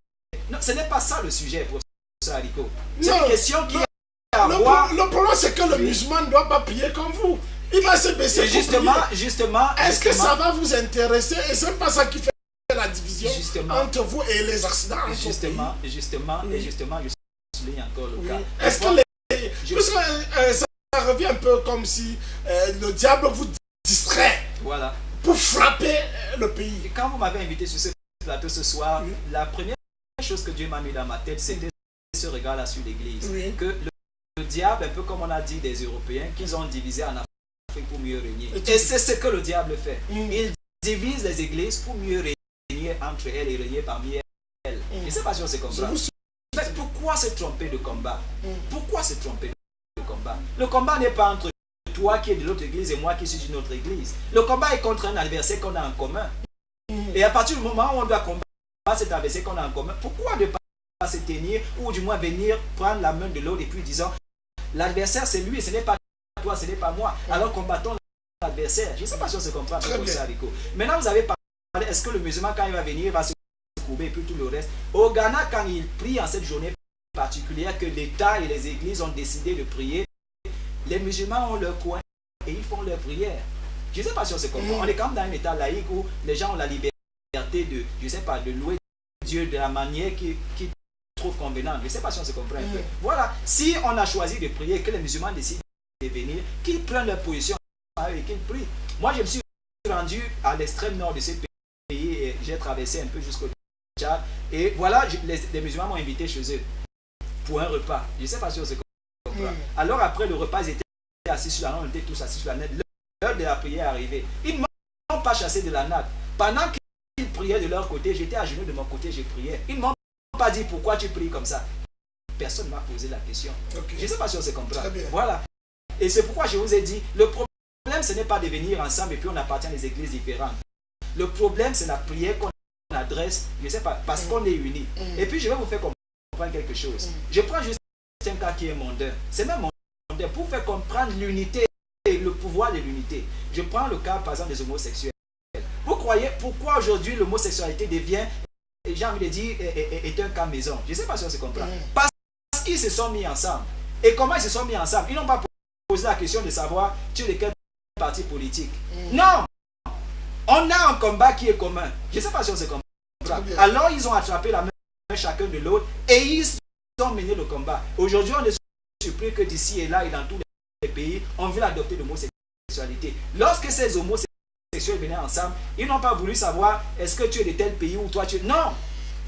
Non, ce n'est pas ça le sujet, professeur Aliko. C'est une question qui a à voir. Le problème, c'est que le musulman ne doit pas prier comme vous. Il va se baisser pour Justement. Est-ce que ça va vous intéresser? Et c'est pas ça qui fait la division entre vous et les accidents entre Justement, je souligne encore le cas. Est-ce que ça revient un peu comme si le diable vous distrait pour frapper le pays? Et quand vous m'avez invité sur ce plateau ce soir, la première chose que Dieu m'a mis dans ma tête, c'était ce regard-là sur l'église. Que le diable, un peu comme on a dit des Européens, qu'ils ont divisé en Afrique pour mieux régner. Et c'est ce que le diable fait. Il divise les églises pour mieux régner entre elles et régner parmi elles. Je ne sais pas si on se comprend. Mais pourquoi se tromper de combat? Pourquoi se tromper de combat? Le combat n'est pas entre toi qui es de l'autre église et moi qui suis d'une autre église. Le combat est contre un adversaire qu'on a en commun. Et à partir du moment où on doit combattre cet adversaire qu'on a en commun, pourquoi ne pas se tenir ou du moins venir prendre la main de l'autre et puis disant l'adversaire c'est lui, ce n'est pas toi, ce n'est pas moi. Alors combattons l'adversaire. Je ne sais pas si on se comprend. Maintenant vous avez parlé, est-ce que le musulman quand il va venir va se courber et puis tout le reste? Au Ghana, quand il prie en cette journée particulière que l'État et les églises ont décidé de prier, les musulmans ont leur coin et ils font leur prière. Je ne sais pas si on se comprend. On est quand même dans un état laïque où les gens ont la liberté de, je ne sais pas, de louer Dieu de la manière qu'ils trouvent convenable. Je ne sais pas si on se comprend un peu. Voilà, si on a choisi de prier, que les musulmans décident de venir, qu'ils prennent leur position et qu'ils prient. Moi, je me suis rendu à l'extrême nord de ce pays et j'ai traversé un peu jusqu'au Tchad. Et voilà, les musulmans m'ont invité chez eux pour un repas. Je ne sais pas si on se comprend. Alors après le repas, ils étaient assis sur la natte, on était tous assis sur la natte. L'heure de la prière est arrivée. Ils ne m'ont pas chassé de la natte. Pendant qu'ils priaient de leur côté, j'étais à genoux de mon côté, je priais. Ils ne m'ont pas dit pourquoi tu pries comme ça. Personne ne m'a posé la question. Je ne sais pas si on se comprend. Voilà. Et c'est pourquoi je vous ai dit, le problème, ce n'est pas de venir ensemble et puis on appartient à des églises différentes. Le problème, c'est la prière qu'on adresse, je ne sais pas, parce qu'on est unis. Et puis je vais vous faire comprendre quelque chose. Je prends juste un cas qui est mondain. C'est même mondain pour faire comprendre l'unité et le pouvoir de l'unité. Je prends le cas, par exemple, des homosexuels. Vous croyez pourquoi aujourd'hui l'homosexualité devient, j'ai envie de dire, est un cas maison? Je ne sais pas si on se comprend. Parce qu'ils se sont mis ensemble. Et comment ils se sont mis ensemble? Ils n'ont pas posé la question de savoir tu es de quel parti politique. Non! On a un combat qui est commun. Je ne sais pas si on se comprend. Alors ils ont attrapé la main chacun de l'autre et ils ont mené le combat. Aujourd'hui, on est surpris que d'ici et là et dans tous les pays, on veut adopter l'homosexualité. Lorsque ces homosexuels venaient ensemble, ils n'ont pas voulu savoir est-ce que tu es de tel pays ou toi tu es... Non!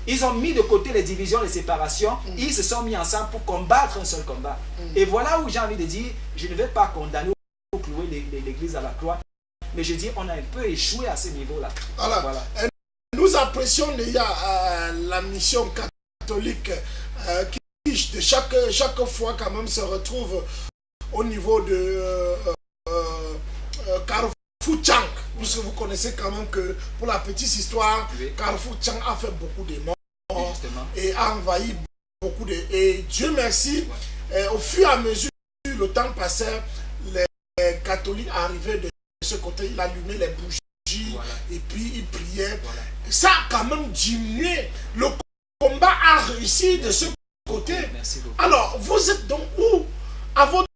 Ils ont mis de côté les divisions, les séparations. Ils se sont mis ensemble pour combattre un seul combat. Et voilà où j'ai envie de dire, je ne vais pas condamner ou clouer l'église à la croix. Mais je dis, on a un peu échoué à ce niveau-là. Voilà. Nous apprécions la mission catholique qui de chaque fois quand même se retrouve au niveau de Carrefour Tchang. Puisque vous connaissez quand même que pour la petite histoire, Carrefour Tchang a fait beaucoup de morts et a envahi beaucoup de... Et Dieu merci, au fur et à mesure le temps passait, les catholiques arrivaient de ce côté, il allumait les bougies et puis il priait. Ça a quand même diminué. Le combat a réussi de ce côté. Alors, vous êtes donc où à votre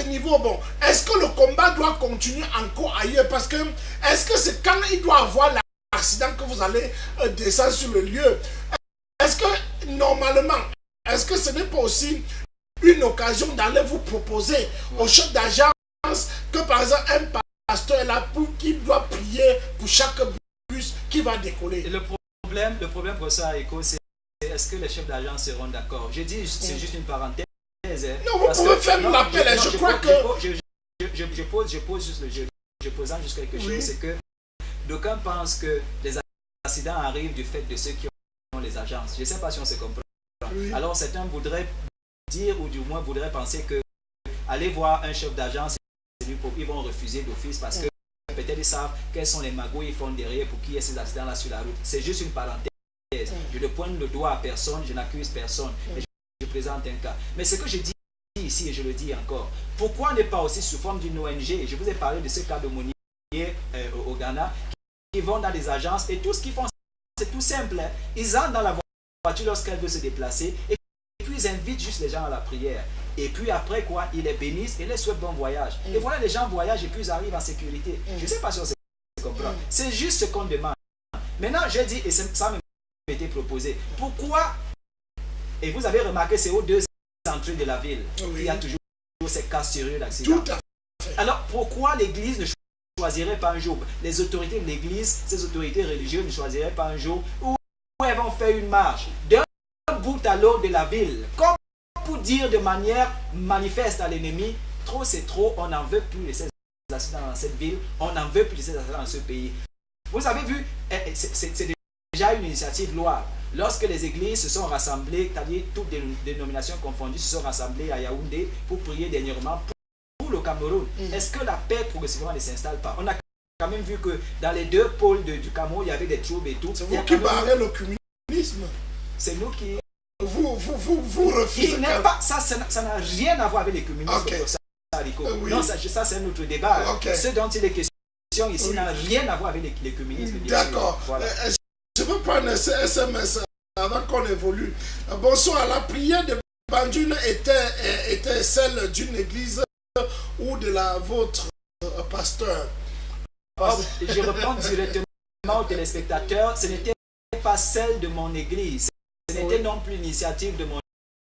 niveau? Bon, est-ce que le combat doit continuer encore ailleurs? Parce que, est-ce que c'est quand il doit avoir l'accident que vous allez descendre sur le lieu? Est-ce que, normalement, est-ce que ce n'est pas aussi une occasion d'aller vous proposer au chef d'agence que, par exemple, un pasteur est là qui doit prier pour chaque bus qui va décoller? Et le le problème pour ça, Eko, c'est est-ce que les chefs d'agence seront d'accord? Je dis, c'est juste une parenthèse. Non, vous pouvez faire l'appel. Je crois que... Je pose juste quelque chose, c'est que d'aucuns pensent que les accidents arrivent du fait de ceux qui ont les agences. Je ne sais pas si on se comprend. Oui. Alors certains voudraient dire, ou du moins voudraient penser que aller voir un chef d'agence, ils vont refuser d'office parce que peut-être ils savent quels sont les magouilles qu'ils font derrière pour qu'il y ait ces accidents-là sur la route. C'est juste une parenthèse. Je ne pointe le doigt à personne, je n'accuse personne. Mais je présente un cas. Mais ce que je dis ici, et je le dis encore, pourquoi ne pas aussi sous forme d'une ONG? Je vous ai parlé de ce cas de Monier au Ghana, qui vont dans des agences et tout ce qu'ils font, c'est tout simple. Hein. Ils entrent dans la voiture lorsqu'elle veut se déplacer et puis ils invitent juste les gens à la prière. Et puis après quoi, ils les bénissent et les souhaitent bon voyage. Et voilà, les gens voyagent et puis ils arrivent en sécurité. Je ne sais pas si on se comprend. C'est juste ce qu'on demande. Maintenant, j'ai dit, et ça m'a été proposé, pourquoi, et vous avez remarqué, c'est aux deux entrées de la ville, il y a toujours ces cas sérieux d'accident. Alors pourquoi l'Église ne choisirait pas un jour, les autorités de l'Église, ces autorités religieuses ne choisiraient pas un jour où elles vont faire une marche d'un bout à l'autre de la ville, comme pour dire de manière manifeste à l'ennemi, trop c'est trop, on n'en veut plus de ces accidents dans cette ville, on n'en veut plus de ces accidents dans ce pays. Vous avez vu, c'est déjà une initiative louable. Lorsque les églises se sont rassemblées, c'est-à-dire toutes les dénominations confondues se sont rassemblées à Yaoundé pour prier dernièrement pour le Cameroun. Est-ce que la paix progressivement ne s'installe pas? On a quand même vu que dans les deux pôles du Cameroun, il y avait des troubles et tout. C'est vous qui barrez le communisme. C'est nous qui... Vous refusez. Ça n'a rien à voir avec les communistes. Okay. Non, ça c'est notre débat. Okay. Ce dont il est question ici n'a rien à voir avec les communistes. D'accord. Voilà. Je veux prendre un SMS avant qu'on évolue. Bonsoir, la prière de Bandune était celle d'une église ou de la vôtre, pasteur? Je réponds directement aux téléspectateurs, ce n'était pas celle de mon église. Ce n'était non plus l'initiative de mon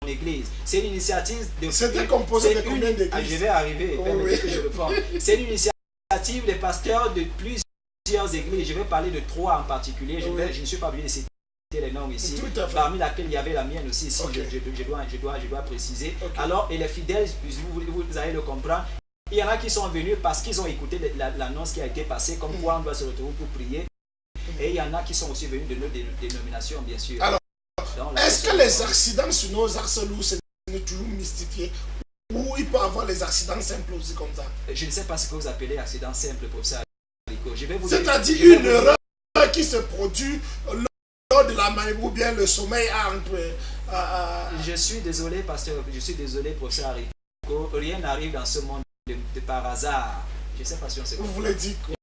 église. C'est l'initiative de... C'était composé de combien d'églises? Je vais arriver, que je réponds. C'est l'initiative des pasteurs de plusieurs églises. Je vais parler de 3 en particulier. Je ne suis pas obligé de citer les noms ici. Parmi laquelle il y avait la mienne aussi. Ici, je dois préciser. Alors, et les fidèles, vous allez le comprendre. Il y en a qui sont venus parce qu'ils ont écouté l'annonce qui a été passée, comme quoi on doit se retrouver pour prier. Et il y en a qui sont aussi venus de nos dénominations, bien sûr. Alors, est-ce que les accidents sur nos axes lourds, c'est toujours mystifié? Ou il peut y avoir les accidents simples aussi comme ça? Je ne sais pas ce que vous appelez accident simple pour ça. C'est-à-dire une erreur qui se produit lors de la manip ou bien le sommeil entre... Je suis désolé, pasteur, je suis désolé, professeur Rico. Rien n'arrive dans ce monde de par hasard. Je ne sais pas si on sait. Vous voulez dire quoi?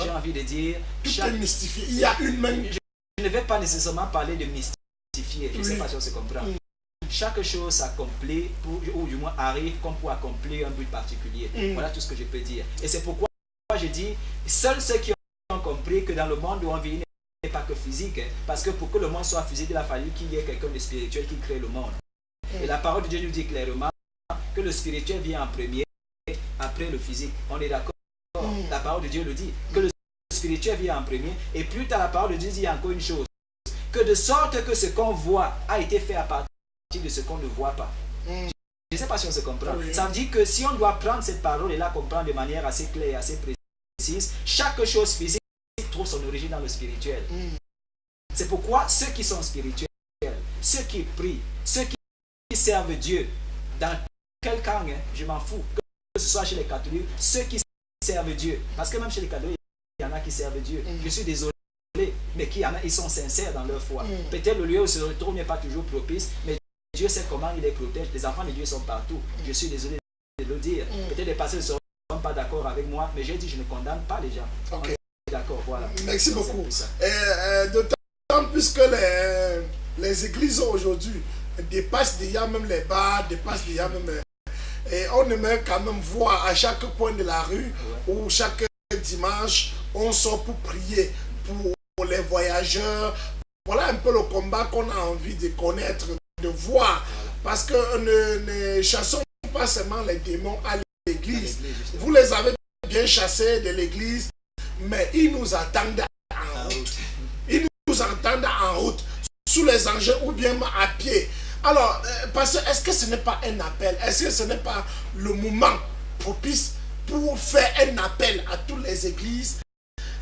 J'ai envie de dire... Tout est mystifié. Il y a une même... Je ne vais pas nécessairement parler de mystifier. Je ne sais pas si on se comprend. Chaque chose s'accomplit, ou du moins arrive comme pour accomplir un but particulier. Voilà tout ce que je peux dire. Et c'est pourquoi je dis, seuls ceux qui ont compris que dans le monde où on vit, il n'est pas que physique. Parce que pour que le monde soit physique, il a fallu qu'il y ait quelqu'un de spirituel qui crée le monde. Et la parole de Dieu nous dit clairement que le spirituel vient en premier, après le physique. On est d'accord? La parole de Dieu le dit, que le spirituel vient en premier. Et plus tard, la parole de Dieu dit encore une chose, que de sorte que ce qu'on voit a été fait à partir de ce qu'on ne voit pas. Je ne sais pas si on se comprend. Ça veut dire que si on doit prendre cette parole et la comprendre de manière assez claire et assez précise, chaque chose physique trouve son origine dans le spirituel. C'est pourquoi ceux qui sont spirituels, ceux qui prient, ceux qui servent Dieu, dans quel camp, je m'en fous, que ce soit chez les catholiques, ceux qui servent Dieu, parce que même chez les catholiques, il y en a qui servent Dieu. Je suis désolé, mais ils sont sincères dans leur foi. Peut-être le lieu où se retrouve n'est pas toujours propice, mais Dieu sait comment il les protège. Les enfants de Dieu sont partout. Je suis désolé de le dire. Peut-être les pasteurs ne seront pas d'accord avec moi, mais j'ai dit je ne condamne pas les gens. D'accord, voilà. Merci beaucoup. D'autant plus que les églises aujourd'hui dépassent déjà même les bars, dépassent déjà même... Et on aimerait quand même voir à chaque coin de la rue, ou chaque dimanche, on sort pour prier pour les voyageurs. Voilà un peu le combat qu'on a envie de connaître, de voir. Parce que ne chassons pas seulement les démons à l'église. Vous les avez bien chassés de l'église, mais ils nous attendent en route. Ils nous entendre en route, sous les engins ou bien à pied. Alors, pasteur, est-ce que ce n'est pas un appel? Est-ce que ce n'est pas le moment propice pour faire un appel à toutes les églises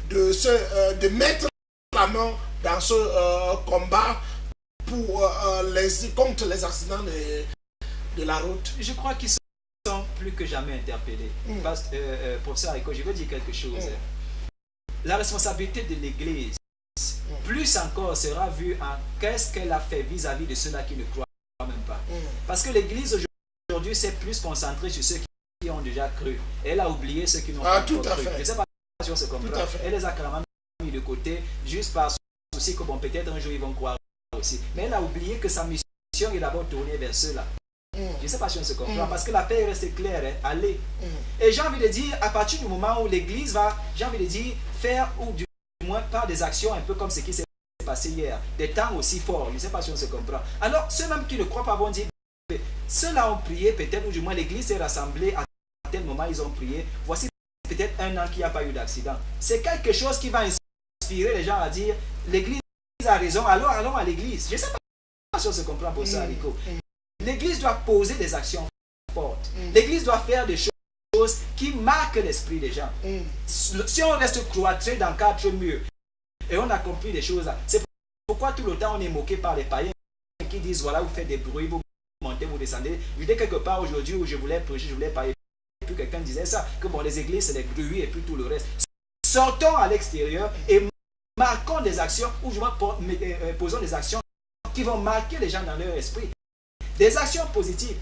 de mettre la main dans ce combat contre les accidents de la route? Je crois qu'ils sont plus que jamais interpellés. Professeur Rico, je veux dire quelque chose. La responsabilité de l'Église, plus encore, sera vue en qu'est-ce qu'elle a fait vis-à-vis de ceux-là qui ne croient même pas. Parce que l'Église aujourd'hui s'est plus concentrée sur ceux qui ont déjà cru. Elle a oublié ceux qui n'ont pas cru. Je ne sais pas si on se comprend. Elle les a carrément mis de côté juste par souci que bon, peut-être un jour ils vont croire aussi. Mais elle a oublié que sa mission est d'abord tournée vers ceux-là. Je ne sais pas si on se comprend, parce que la paix reste claire, hein? Allez. Et j'ai envie de dire, à partir du moment où l'Église va, j'ai envie de dire, faire ou du moins par des actions un peu comme ce qui s'est passé hier, des temps aussi forts, je ne sais pas si on se comprend. Alors, ceux-mêmes qui ne croient pas vont dire, ceux-là ont prié, peut-être, ou du moins l'Église s'est rassemblée à tel moment, ils ont prié. Voici peut-être un an qu'il n'y a pas eu d'accident. C'est quelque chose qui va inspirer les gens à dire, l'Église a raison, alors allons à l'Église. Je ne sais pas si on se comprend pour ça, Rico. L'Église doit poser des actions fortes. L'Église doit faire des choses qui marquent l'esprit des gens. Si on reste cloîtré dans 4 murs et on a compris des choses, c'est pourquoi tout le temps on est moqué par les païens qui disent voilà, vous faites des bruits, vous montez, vous descendez. J'étais quelque part aujourd'hui où je voulais prêcher, je voulais parler. Et puis quelqu'un disait ça, que bon, les églises c'est des bruits et puis tout le reste. Sortons à l'extérieur et marquons des actions, ou posons des actions qui vont marquer les gens dans leur esprit. Des actions positives.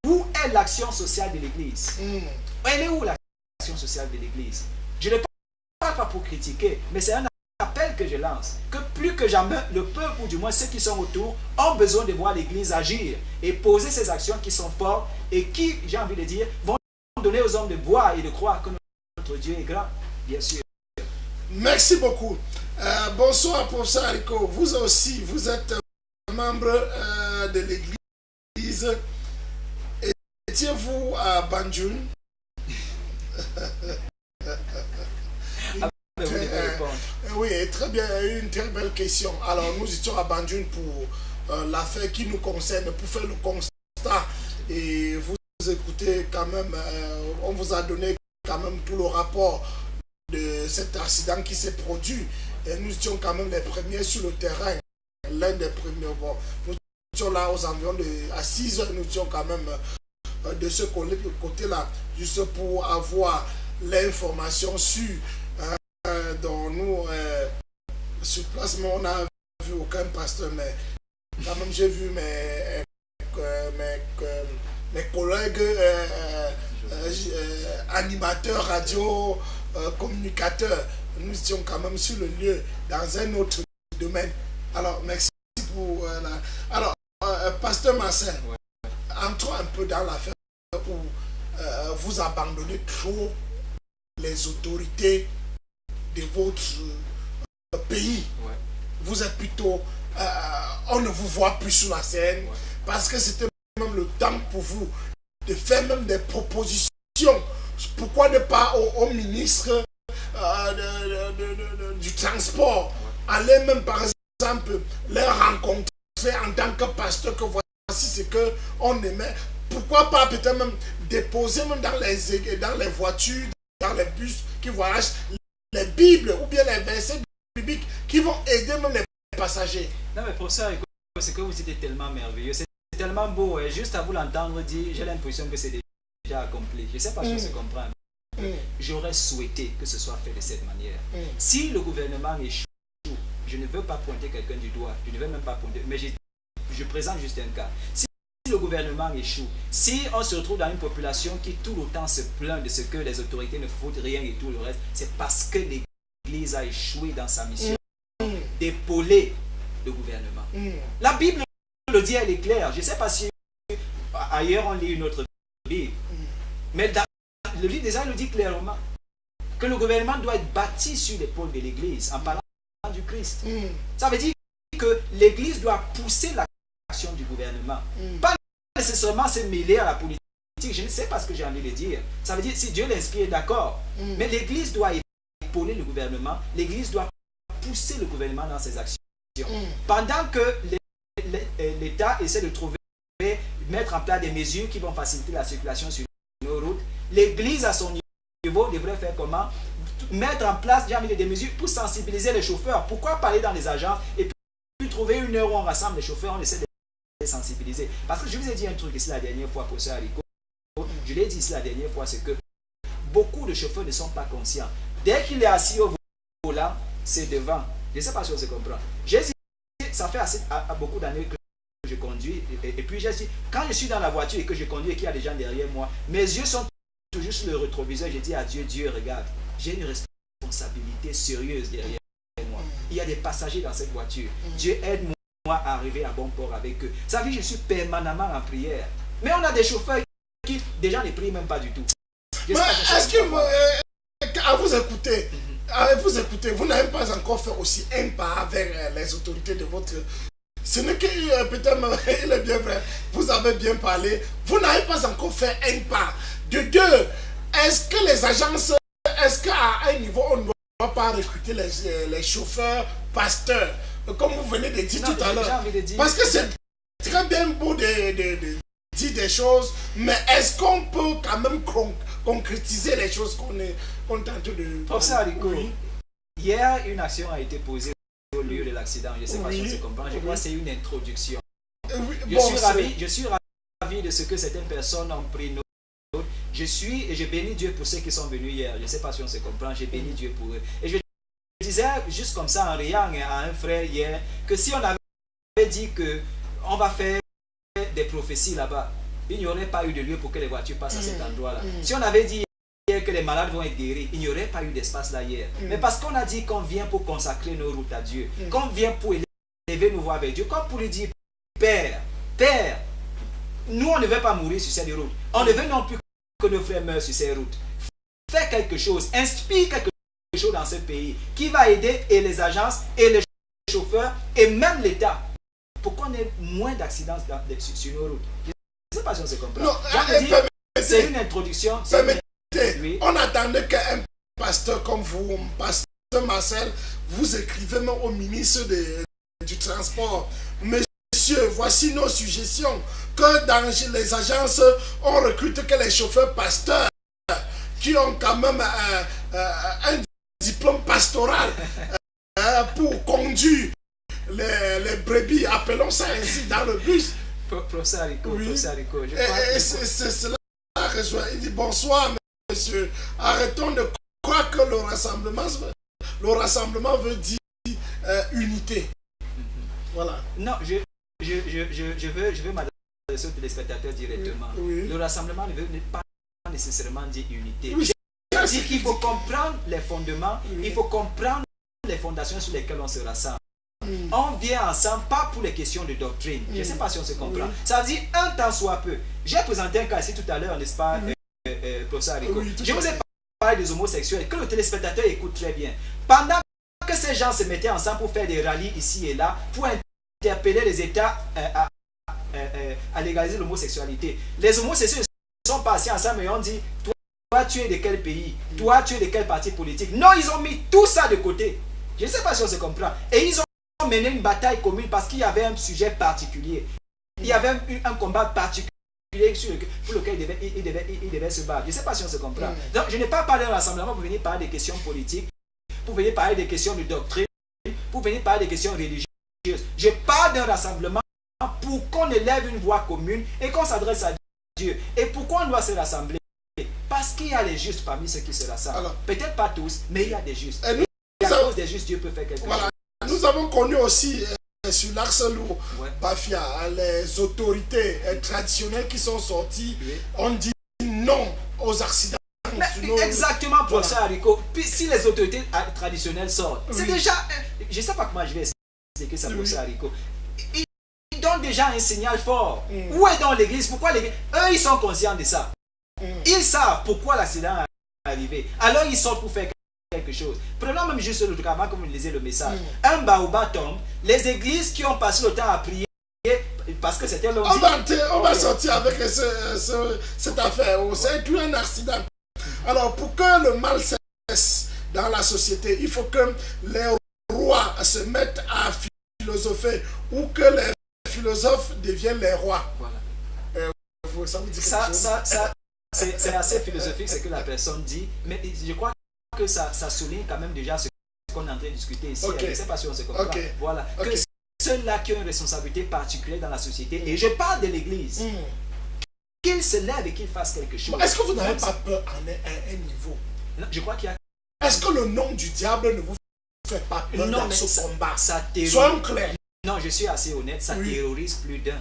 Où est l'action sociale de l'Église? Elle est où l'action sociale de l'Église? Je ne parle pas pour critiquer, mais c'est un appel que je lance. Que plus que jamais, le peuple, ou du moins ceux qui sont autour, ont besoin de voir l'Église agir et poser ces actions qui sont fortes et qui, j'ai envie de dire, vont donner aux hommes de boire et de croire que notre Dieu est grand, bien sûr. Merci beaucoup. Bonsoir, professeur Rico. Vous aussi, vous êtes membre de l'Église. Étiez-vous à Banjul? Oui, très bien, une très belle question. Alors, nous étions à Banjul pour l'affaire qui nous concerne, pour faire le constat. Et vous écoutez quand même, on vous a donné quand même tout le rapport de cet accident qui s'est produit. Et nous étions quand même les premiers sur le terrain. L'un des premiers. Bon, nous étions là aux environs à 6 heures, nous étions quand même de ce côté-là, juste pour avoir l'information sur dont nous, sur place, mais on n'a vu aucun pasteur, mais quand même j'ai vu mes collègues animateurs, radio, communicateurs. Nous étions quand même sur le lieu, dans un autre domaine. Alors, merci pour Alors, pasteur Marcel, entrons un peu dans l'affaire où vous abandonnez trop les autorités de votre pays. Vous êtes plutôt... on ne vous voit plus sur la scène parce que c'était même le temps pour vous de faire même des propositions. Pourquoi ne pas au ministre du transport aller même par exemple les rencontrer en tant que pasteur, que voici ce qu'on aimait. Pourquoi pas peut-être même déposer même dans les voitures, dans les bus qui voyagent, les Bibles ou bien les versets bibliques qui vont aider même les passagers. Non mais professeur, ce que vous dites est tellement merveilleux, c'est tellement beau, et juste à vous l'entendre dire, j'ai l'impression que c'est déjà accompli. Je ne sais pas si on se comprend. J'aurais souhaité que ce soit fait de cette manière. Si le gouvernement échoue, je ne veux pas pointer quelqu'un du doigt, je ne veux même pas pointer, mais je présente juste un cas. Si le gouvernement échoue, si on se retrouve dans une population qui tout le temps se plaint de ce que les autorités ne foutent rien et tout le reste, c'est parce que l'Église a échoué dans sa mission d'épauler le gouvernement. La Bible le dit, elle est claire. Je ne sais pas si ailleurs on lit une autre Bible, mais dans le livre déjà le dit clairement que le gouvernement doit être bâti sur l'épaule de l'Église en parlant du Christ. Ça veut dire que l'Église doit pousser l'action du gouvernement, pas nécessairement se mêler à la politique. Je ne sais pas ce que j'ai envie de dire. Ça veut dire si Dieu l'inspire, d'accord, mais l'Église doit épauler le gouvernement, l'Église doit pousser le gouvernement dans ses actions. Pendant que l'État essaie de mettre en place des mesures qui vont faciliter la circulation sur nos routes, l'Église à son niveau devrait faire comment? Mettre en place des mesures pour sensibiliser les chauffeurs. Pourquoi parler dans les agences et puis trouver une heure où on rassemble les chauffeurs, on essaie de les sensibiliser? Parce que je vous ai dit un truc ici la dernière fois, professeur Haricot. Je l'ai dit ici la dernière fois, c'est que beaucoup de chauffeurs ne sont pas conscients. Dès qu'il est assis au volant, c'est devant. Je ne sais pas si on se comprend. J'ai dit, ça fait beaucoup d'années que je conduis. Et puis j'ai dit, quand je suis dans la voiture et que je conduis et qu'il y a des gens derrière moi, mes yeux sont toujours sur le rétroviseur. Je dis à Dieu, Dieu, regarde, j'ai une responsabilité sérieuse derrière moi. Il y a des passagers dans cette voiture. Dieu, aide-moi à arriver à bon port avec eux. Ça veut dire que je suis permanemment en prière. Mais on a des chauffeurs qui, des gens ne prient même pas du tout. Est-ce que, à vous écouter, vous n'avez pas encore fait aussi un pas vers les autorités de votre... Ce n'est que peut-être, il est bien vrai, vous avez bien parlé, vous n'avez pas encore fait un pas. De deux, est-ce que les agences, est-ce qu'à un niveau, on ne doit pas recruter les chauffeurs pasteurs, comme vous venez de dire tout à l'heure? Parce que c'est très bien beau de dire des choses, mais est-ce qu'on peut quand même concrétiser les choses qu'on est en train de... Professeur Haricot, hier, une action a été posée au lieu de l'accident. Je ne sais pas si on se comprend. Je crois que c'est une introduction. Je suis ravi de ce que certaines personnes ont pris note. Je bénis Dieu pour ceux qui sont venus hier. Je ne sais pas si on se comprend. J'ai béni Dieu pour eux. Et je disais juste comme ça en riant à un frère hier que si on avait dit qu'on va faire des prophéties là-bas, il n'y aurait pas eu de lieu pour que les voitures passent à cet endroit-là. Si on avait dit hier que les malades vont être guéris, il n'y aurait pas eu d'espace là hier. Mais parce qu'on a dit qu'on vient pour consacrer nos routes à Dieu, qu'on vient pour élever nos voix avec Dieu, comme pour lui dire, Père, nous on ne veut pas mourir sur ces routes. On ne veut non plus que nos frères meurent sur ces routes. Fais quelque chose, inspire quelque chose dans ce pays qui va aider et les agences et les chauffeurs et même l'État pour qu'on ait moins d'accidents sur nos routes. Je ne sais pas si on se comprend. C'est une introduction. Oui. On attendait qu'un pasteur comme vous, pasteur Marcel, vous écrivez même au ministre du Transport. Monsieur, voici nos suggestions. Que dans les agences, on recrute que les chauffeurs pasteurs qui ont quand même un diplôme pastoral pour conduire les brebis, appelons ça ainsi, dans le bus. Professeur Haricot, c'est cela rejoint. Il dit bonsoir, monsieur. Arrêtons de croire que le rassemblement veut dire unité. Voilà. Non, je veux m'adresser aux téléspectateurs directement. Le rassemblement ne veut pas nécessairement dire unité. Je dis qu'il faut comprendre les fondements, il faut comprendre les fondations sur lesquelles on se rassemble. On vient ensemble, pas pour les questions de doctrine. Je ne sais pas si on se comprend. Ça veut dire un temps soit peu. J'ai présenté un cas ici tout à l'heure, n'est-ce pas, professeur Haricot? Je vous ai parlé des homosexuels, que le téléspectateur écoute très bien. Pendant que ces gens se mettaient ensemble pour faire des rallyes ici et là, pour interpeller les États à légaliser l'homosexualité, les homosexuels sont passés ensemble et ont dit, toi tu es de quel pays? Toi tu es de quel parti politique? Non, ils ont mis tout ça de côté. Je ne sais pas si on se comprend. Et ils ont mené une bataille commune parce qu'il y avait un sujet particulier. Il y avait un combat particulier pour lequel il devait se battre. Je ne sais pas si on se comprend. Donc je n'ai pas parlé d'un rassemblement pour venir parler des questions politiques, pour venir parler des questions de doctrine, pour venir parler des questions religieuses. Je parle d'un rassemblement pour qu'on élève une voix commune et qu'on s'adresse à Dieu. Et pourquoi on doit se rassembler? Parce qu'il y a les justes parmi ceux qui se rassemblent. Peut-être pas tous, mais il y a des justes. Et à cause des justes, Dieu peut faire quelque chose. Nous avons connu aussi sur l'axe lourd, Bafia, les autorités traditionnelles qui sont sorties, ont dit non aux accidents. Exactement, professeur Haricot. Puis si les autorités traditionnelles sortent, c'est déjà, je ne sais pas comment je vais expliquer ça, professeur Haricot. Ils donnent déjà un signal fort. Où est dans l'église? Pourquoi l'église? Eux, ils sont conscients de ça. Ils savent pourquoi l'accident est arrivé. Alors ils sortent pour faire quelque chose. Prenons même juste le truc avant que vous lisez le message. Un baobab tombe. Les églises qui ont passé le temps à prier, parce que c'était long. On va sortir avec cette affaire. C'est tout un accident. Alors pour que le mal cesse dans la société, il faut que les rois se mettent à philosopher ou que les philosophes deviennent les rois. Voilà. Ça vous dit quelque chose? C'est assez philosophique ce que la personne dit, mais je crois que ça souligne quand même déjà ce qu'on est en train de discuter ici. Okay. Je ne sais pas si on se comprend. Okay. Voilà. Okay. Que ceux-là qui ont une responsabilité particulière dans la société, et je parle de l'Église, qu'ils se lèvent et qu'ils fassent quelque chose. Est-ce que vous n'avez pas peur à un niveau? Non, je crois qu'il y a... Est-ce que le nom du diable ne vous fait pas peur dans ce combat? Ça terrorise. Soyons clairs. Non, je suis assez honnête, ça terrorise plus d'un.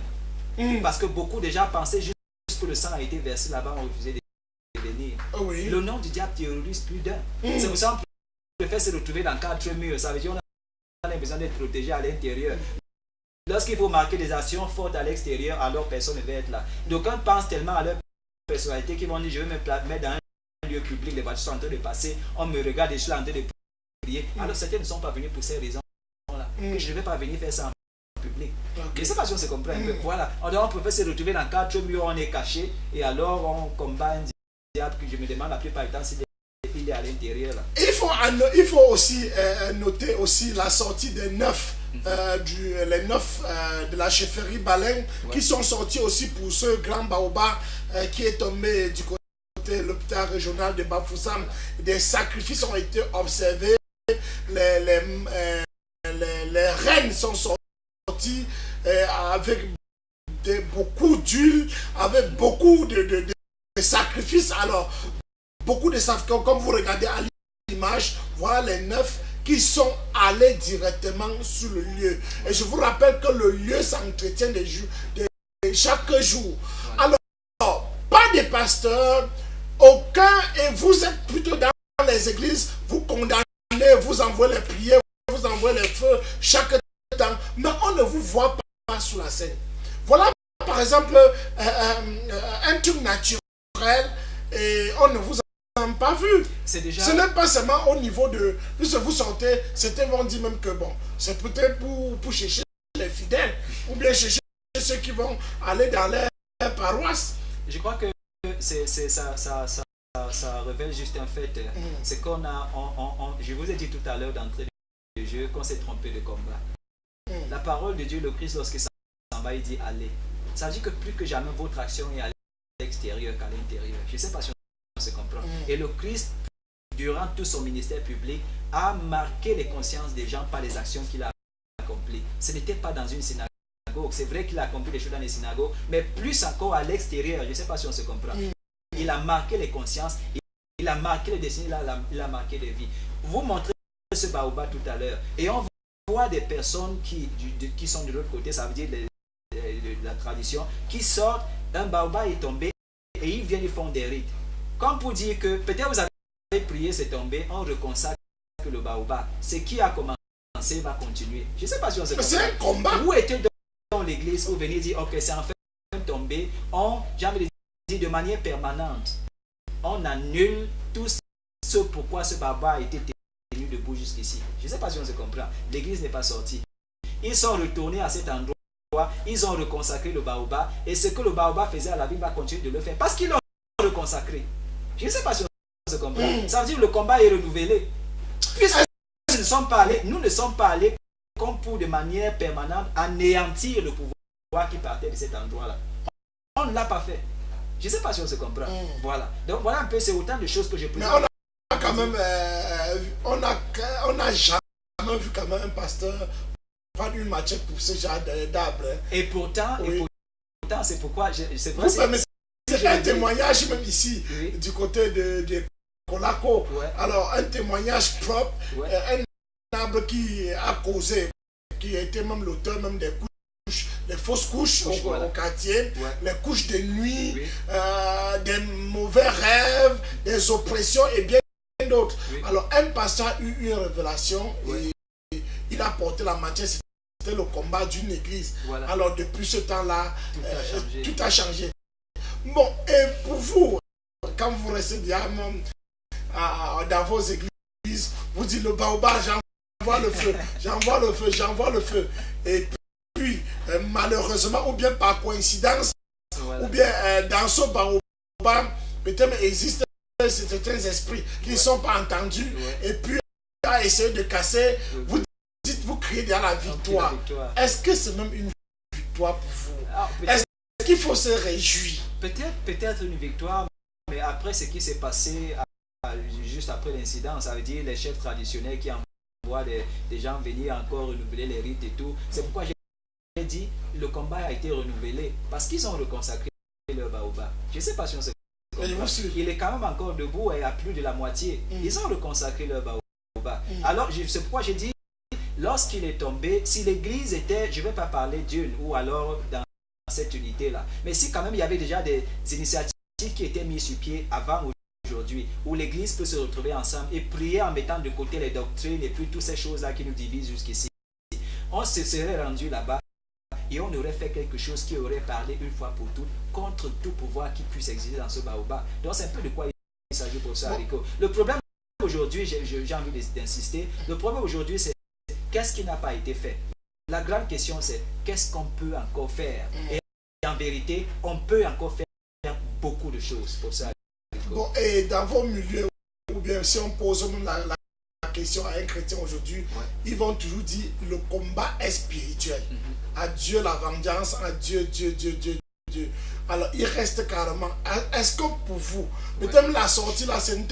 Parce que beaucoup déjà pensaient juste que le sang a été versé là-bas, on refusait de venir. Oui. Le nom du diable terrorise plus d'un. C'est pour ça qu'on préfère se retrouver dans 4 murs. Ça veut dire qu'on a besoin d'être protégé à l'intérieur. Lorsqu'il faut marquer des actions fortes à l'extérieur, alors personne ne va être là. D'aucuns pensent tellement à leur personnalité qu'ils vont dire je vais me mettre dans un lieu public, les voitures sont en train de passer, on me regarde et je suis en train de prier. Alors certains ne sont pas venus pour ces raisons-là. Que je ne vais pas venir faire ça en public. Je ne sais pas si on se comprend un peu. Voilà. On préfère se retrouver dans 4 murs, on est caché et alors on combat un diable que je me demande la plupart du temps s'il est à l'intérieur. Il faut aussi noter aussi la sortie des 9. Les 9 de la chefferie Baleine qui sont sortis aussi pour ce grand baobab qui est tombé du côté de l'hôpital régional de Bafoussam. Des sacrifices ont été observés, les reines sont sorties avec beaucoup d'huile, avec beaucoup de sacrifices. Alors beaucoup de sacrifices, comme vous regardez à l'image, voilà les 9 qui sont allés directement sur le lieu. Et je vous rappelle que le lieu s'entretient chaque jour. Alors, pas des pasteurs, aucun, et vous êtes plutôt dans les églises, vous condamnez, vous envoyez les prières, vous envoyez les feux chaque temps, mais on ne vous voit pas sur la scène. Voilà par exemple un truc naturel et on ne vous pas vu. Déjà... Ce n'est pas seulement au niveau de... Puisque vous sortez, certains vont dire même que bon, c'est peut-être pour chercher les fidèles, ou bien chercher ceux qui vont aller dans leur paroisse. Je crois que ça révèle juste un fait. C'est qu'on a... je vous ai dit tout à l'heure d'entrée de jeu qu'on s'est trompé de combat. La parole de Dieu, le Christ, lorsqu'il s'en va, il dit allez. Ça veut dire que plus que jamais votre action est à l'extérieur qu'à l'intérieur. Je ne sais pas si on se comprend. Et le Christ, durant tout son ministère public, a marqué les consciences des gens par les actions qu'il a accomplies. Ce n'était pas dans une synagogue. C'est vrai qu'il a accompli des choses dans les synagogues, mais plus encore à l'extérieur. Je ne sais pas si on se comprend. Il a marqué les consciences, il a marqué les destinées, il a marqué les vies. Vous montrez ce baobab tout à l'heure, et on voit des personnes qui sont de l'autre côté, ça veut dire de la tradition, qui sortent, un baobab est tombé, et ils viennent, ils font des rites. Comme pour dire que peut-être vous avez prié, c'est tombé, on reconsacre le baobab. Ce qui a commencé va continuer. Je ne sais pas si on se comprend. C'est un combat. Où était dans l'église pour venir dire ok, c'est en fait tombé, j'ai envie de dire de manière permanente, on annule tout ce pourquoi ce baobab a été tenu debout jusqu'ici. Je ne sais pas si on se comprend. L'église n'est pas sortie. Ils sont retournés à cet endroit, ils ont reconsacré le baobab, et ce que le baobab faisait à la vie va continuer de le faire parce qu'ils l'ont reconsacré. Je ne sais pas si on se comprend. Ça veut dire que le combat est renouvelé. Puisque nous ne sommes pas allés comme pour de manière permanente anéantir le pouvoir qui partait de cet endroit-là. On ne l'a pas fait. Je ne sais pas si on se comprend. Voilà. Donc voilà un peu, c'est autant de choses que je peux dire. Mais on a quand même, on a jamais vu quand même un pasteur prendre une machette pour ce genre d'arbre. Et pourtant, c'est pourquoi, c'est vrai, c'est un témoignage même ici, du côté de Kolako. Alors, un témoignage propre, un arbre qui a causé, qui était même l'auteur même des couches, les fausses couches au quartier, les couches de nuit, des mauvais rêves, des oppressions et bien d'autres. Alors, un pasteur a eu une révélation et il a porté la matière, c'était le combat d'une église. Alors, depuis ce temps-là, tout a changé. Bon, et pour vous, quand vous restez dans vos églises, vous dites le baobab, j'envoie le feu, j'envoie le feu, j'envoie le feu. Et puis, malheureusement, ou bien par coïncidence, ou bien dans ce baobab, peut-être existent certains esprits qui ne sont pas entendus, et puis à essayer de casser, vous dites, vous criez dans la victoire. Est-ce que c'est même une victoire pour vous? Est-ce qu'il faut se réjouir? Peut-être une victoire, mais après ce qui s'est passé juste après l'incident, ça veut dire les chefs traditionnels qui envoient des gens venir encore renouveler les rites et tout. C'est pourquoi j'ai dit le combat a été renouvelé parce qu'ils ont reconsacré leur baobab. Je ne sais pas si on se comprend. Il est quand même encore debout et à plus de la moitié. Ils ont reconsacré leur baobab. Alors c'est pourquoi j'ai dit lorsqu'il est tombé, si l'église était, je ne vais pas parler d'une ou alors dans cette unité-là, mais si quand même il y avait déjà des initiatives qui étaient mises sur pied avant aujourd'hui, où l'église peut se retrouver ensemble et prier en mettant de côté les doctrines et puis toutes ces choses-là qui nous divisent jusqu'ici, on se serait rendu là-bas et on aurait fait quelque chose qui aurait parlé une fois pour toutes contre tout pouvoir qui puisse exister dans ce baobab. Donc c'est un peu de quoi il s'agit pour ça, Rico. Le problème aujourd'hui, j'ai envie d'insister, le problème aujourd'hui c'est qu'est-ce qui n'a pas été fait? La grande question c'est qu'est-ce qu'on peut encore faire? Et en vérité, on peut encore faire beaucoup de choses pour ça. Bon, et dans vos milieux, ou bien si on pose la question à un chrétien aujourd'hui, ils vont toujours dire le combat est spirituel. À Dieu la vengeance, à Dieu. Alors il reste carrément. Est-ce que pour vous, peut-être la sortie là, c'est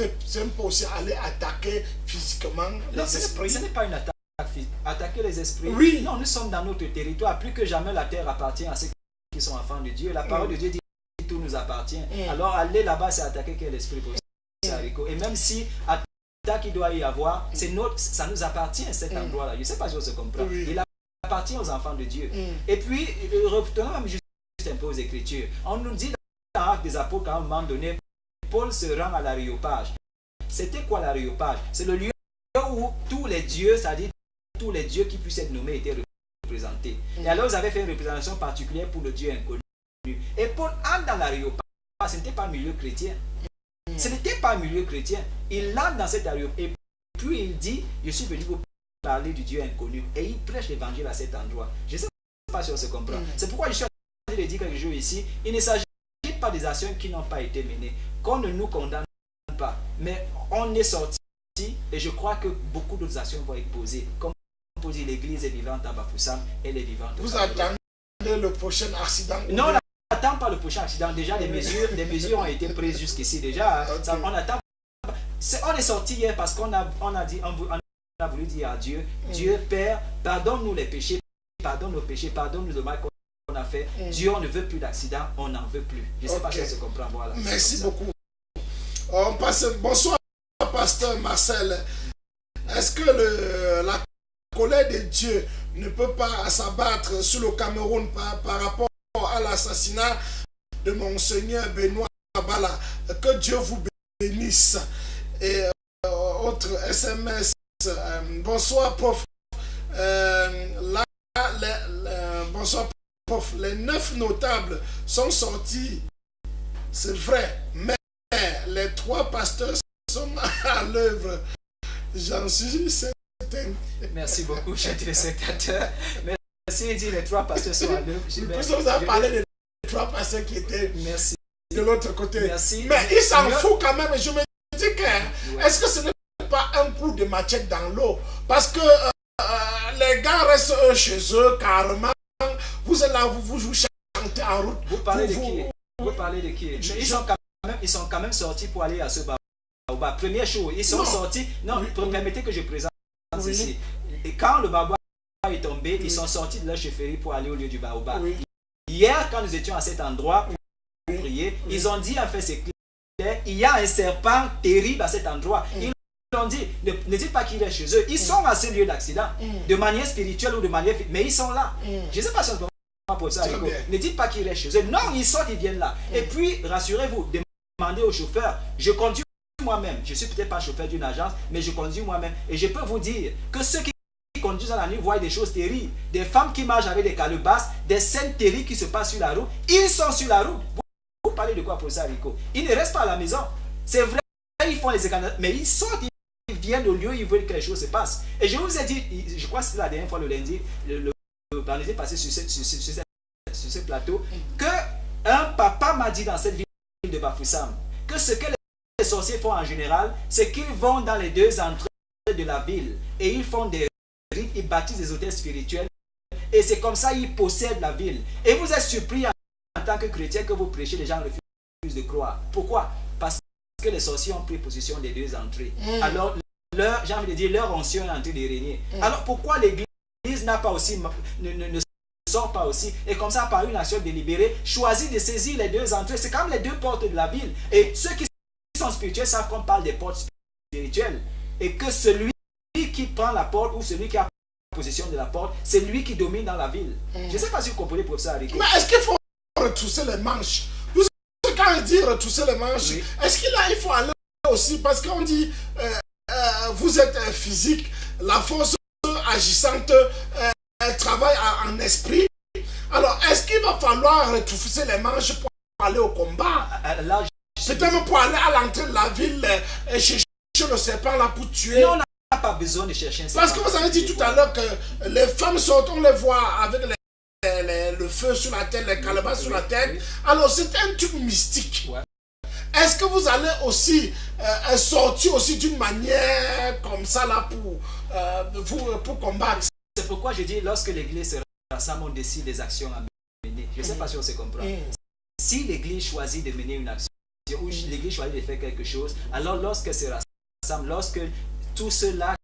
pas aussi aller attaquer physiquement les esprits? Ce n'est pas une attaque physique. Attaquer les esprits. Oui. Non, nous sommes dans notre territoire. Plus que jamais la terre appartient à ceux qui sont enfants de Dieu. La parole de Dieu dit tout nous appartient. Alors aller là-bas, c'est attaquer quel esprit pour ça, Rico. Et même si attaque il doit y avoir, ça nous appartient cet endroit-là. Je ne sais pas si on se comprend. Il appartient aux enfants de Dieu. Et puis, revenons juste un peu aux Écritures. On nous dit dans l'Acte des Apôtres qu'à un moment donné, Paul se rend à l'Aréopage. C'était quoi l'Aréopage? C'est le lieu où tous les dieux, c'est-à-dire tous les dieux qui puissent être nommés, étaient représentés. Et alors, ils avaient fait une représentation particulière pour le Dieu inconnu. Et Paul entre dans l'Aréopage. Ce n'était pas un milieu chrétien. Ce n'était pas un milieu chrétien. Il entre dans cet Aréopage. Et puis il dit, je suis venu vous parler du Dieu inconnu. Et il prêche l'évangile à cet endroit. Je ne sais pas si on se comprend. C'est pourquoi je suis en train de dire quelque chose ici. Il ne s'agit pas des actions qui n'ont pas été menées. Qu'on ne nous condamne pas. Mais on est sorti et je crois que beaucoup d'autres actions vont être posées. Comme on dit, l'église est vivante à Bafoussam, elle est vivante. Vous attendez le prochain accident? Non, on n'attend pas le prochain accident. Déjà, des mesures ont été prises jusqu'ici. Déjà, on attend. On est sorti hier parce qu'on a voulu dire à Dieu, Dieu Père, pardonne-nous les péchés, pardonne nos péchés, pardonne-nous le mal qu'on a fait. Dieu, on ne veut plus d'accident, on n'en veut plus. Je ne sais pas si on se comprend. Voilà. Merci beaucoup. On passe. Bonsoir, pasteur Marcel. Est-ce que la colère de Dieu ne peut pas s'abattre sur le Cameroun par rapport à l'assassinat de Monseigneur Benoît Bala? Que Dieu vous bénisse. Et autre SMS. Bonsoir, prof. Bonsoir, prof. Les 9 notables sont sortis. C'est vrai. Mais les 3 pasteurs sont à l'œuvre. J'en suis certain. Merci beaucoup, chers téléspectateurs. Merci, il dit les 3 pasteurs sont à l'œuvre. Vous avez parlé des 3 pasteurs qui étaient de l'autre côté. Merci. Mais ils s'en foutent quand même. Je me dis que est-ce que ce n'est pas un coup de machette dans l'eau? Parce que les gars restent chez eux carrément. Vous êtes là, vous chantez en route. Vous parlez de qui? Vous parlez de qui? Ils sont quand même sortis pour aller à ce baobab. Première chose, ils sont sortis. Non, permettez que je présente ceci. Et quand le baobab est tombé, ils sont sortis de leur chefferie pour aller au lieu du baobab. Hier, quand nous étions à cet endroit pour prier, ils ont dit, en fait, c'est clair, il y a un serpent terrible à cet endroit. Ils ont dit, ne dites pas qu'il est chez eux. Ils sont à ce lieu d'accident, de manière spirituelle ou de manière... Mais ils sont là. Je ne sais pas si on peut pour ça. Ne dites pas qu'il est chez eux. Non, ils sortent, ils viennent là. Et puis, rassurez-vous, demandez au chauffeur. Je conduis moi-même. Je ne suis peut-être pas chauffeur d'une agence, mais je conduis moi-même. Et je peux vous dire que ceux qui conduisent dans la nuit voient des choses terribles. Des femmes qui marchent avec des calebasses, des scènes terribles qui se passent sur la route. Ils sont sur la route. Vous parlez de quoi pour ça, Rico? Ils ne restent pas à la maison. C'est vrai, ils font les écans, mais ils sortent, ils viennent au lieu, ils veulent que les choses se passent. Et je vous ai dit, je crois que c'était la dernière fois le lundi, dans les passé sur ce plateau, que un papa m'a dit dans cette ville de Bafoussam que ce que les sorciers font en général, c'est qu'ils vont dans les 2 entrées de la ville et ils font des rites, ils bâtissent des hôtels spirituels. Et c'est comme ça qu'ils possèdent la ville. Et vous êtes surpris en tant que chrétien que vous prêchez, les gens refusent de croire. Pourquoi? Parce que les sorciers ont pris possession des deux entrées. Alors, j'ai envie de dire, leur onction est en train de régner. Alors, pourquoi l'Église n'a pas aussi, ne sort pas aussi, et comme ça, par une action délibérée, choisit de saisir les deux entrées? C'est comme les deux portes de la ville. Et ceux qui sont spirituels savent qu'on parle des portes spirituelles. Et que celui qui prend la porte ou celui qui a possession de la porte, c'est lui qui domine dans la ville. Je ne sais pas si vous comprenez, professeur Haricot. Mais est-ce qu'il faut retrousser les manches? Vous savez, quand il dit retrousser les manches, oui. Est-ce qu'il faut aller aussi, parce qu'on dit vous êtes physique, la force agissante travaille en esprit. Alors, est-ce qu'il va falloir retrousser les manches pour aller au combat? Peut-être même pour aller à l'entrée de la ville et chercher le serpent là pour tuer. Non, on n'a pas besoin de chercher un serpent. Parce que vous avez dit tout à l'heure que les femmes sortent, on les voit avec le feu sur la tête, les calebasses sur la tête. Oui. Alors, c'est un truc mystique. Ouais. Est-ce que vous allez aussi sortir aussi d'une manière comme ça là pour combattre? C'est pourquoi je dis, lorsque l'église se rassemble, on décide des actions à mener. Je ne sais pas si on se comprend. Si l'église choisit de mener une action, ou l'église choisit de faire quelque chose, alors lorsque se rassemble, lorsque tous ceux-là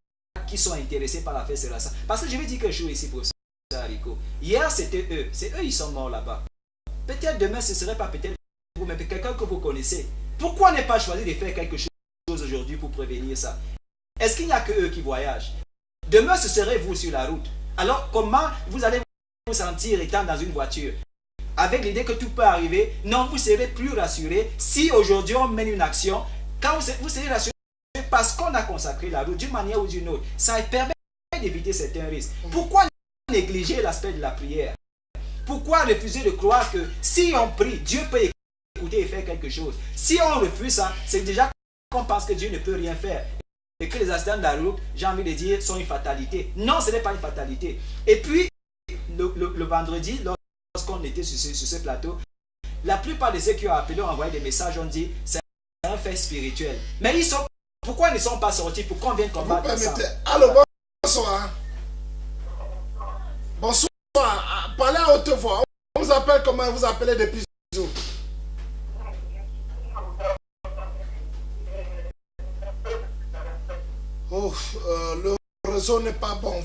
qui sont intéressés par la fête se rassemblent. Parce que je vais dire quelque chose ici, professeur Haricot. Hier, c'était eux. C'est eux, ils sont morts là-bas. Peut-être demain, ce ne serait pas peut-être vous, mais quelqu'un que vous connaissez. Pourquoi ne pas choisir de faire quelque chose aujourd'hui pour prévenir ça? Est-ce qu'il n'y a que eux qui voyagent? Demain, ce serait vous sur la route. Alors, comment vous allez vous sentir étant dans une voiture? Avec l'idée que tout peut arriver? Non, vous serez plus rassuré si aujourd'hui on mène une action. Quand vous serez rassuré parce qu'on a consacré la route d'une manière ou d'une autre. Ça permet d'éviter certains risques. Pourquoi négliger l'aspect de la prière? Pourquoi refuser de croire que si on prie, Dieu peut écouter et faire quelque chose? Si on refuse ça, c'est déjà qu'on pense que Dieu ne peut rien faire. Et que les accidents de la route, j'ai envie de dire, sont une fatalité. Non, ce n'est pas une fatalité. Et puis, le vendredi, lorsqu'on était sur ce plateau, la plupart de ceux qui ont appelé, ont envoyé des messages, ont dit, c'est un fait spirituel. Mais pourquoi ils ne sont pas sortis pour qu'on vienne combattre ensemble? Alors, bonsoir. Bonsoir. Parlez à haute voix. On vous appelle comment? Vous appelez depuis où? Oh, le réseau n'est pas bon.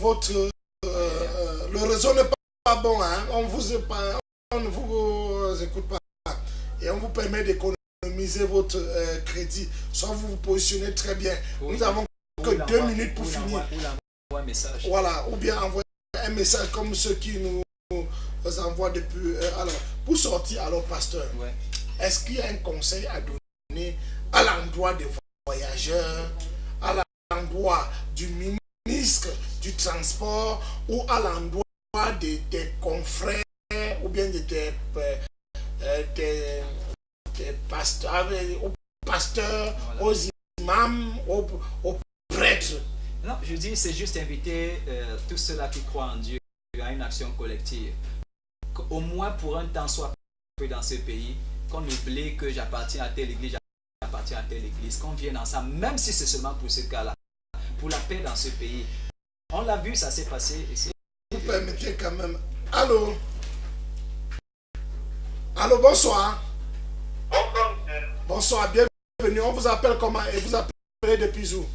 Le réseau n'est pas bon. Hein? On ne vous écoute pas. Et on vous permet d'économiser votre crédit. Soit vous vous positionnez très bien. Oui. Nous avons que 2 minutes pour finir. Un message. Voilà. Ou bien envoyer un message comme ceux qui nous envoient depuis. Alors, pour sortir, alors, pasteur, ouais. Est-ce qu'il y a un conseil à donner à l'endroit des voyageurs, à l'endroit du ministre du transport ou à l'endroit des confrères ou bien des pasteurs, aux pasteurs, voilà. Aux imams, aux prêtres? Non, je dis, c'est juste inviter tous ceux-là qui croient en Dieu à une action collective. Au moins pour un temps soit peu dans ce pays, qu'on oublie que j'appartiens à telle église, j'appartiens à telle église, qu'on vienne ensemble, même si c'est seulement pour ce cas-là, pour la paix dans ce pays. On l'a vu, ça s'est passé ici. Vous permettez quand même. Allô? Allô, bonsoir. Bonsoir, monsieur. Bonsoir, bienvenue. On vous appelle comment et vous appelez depuis où?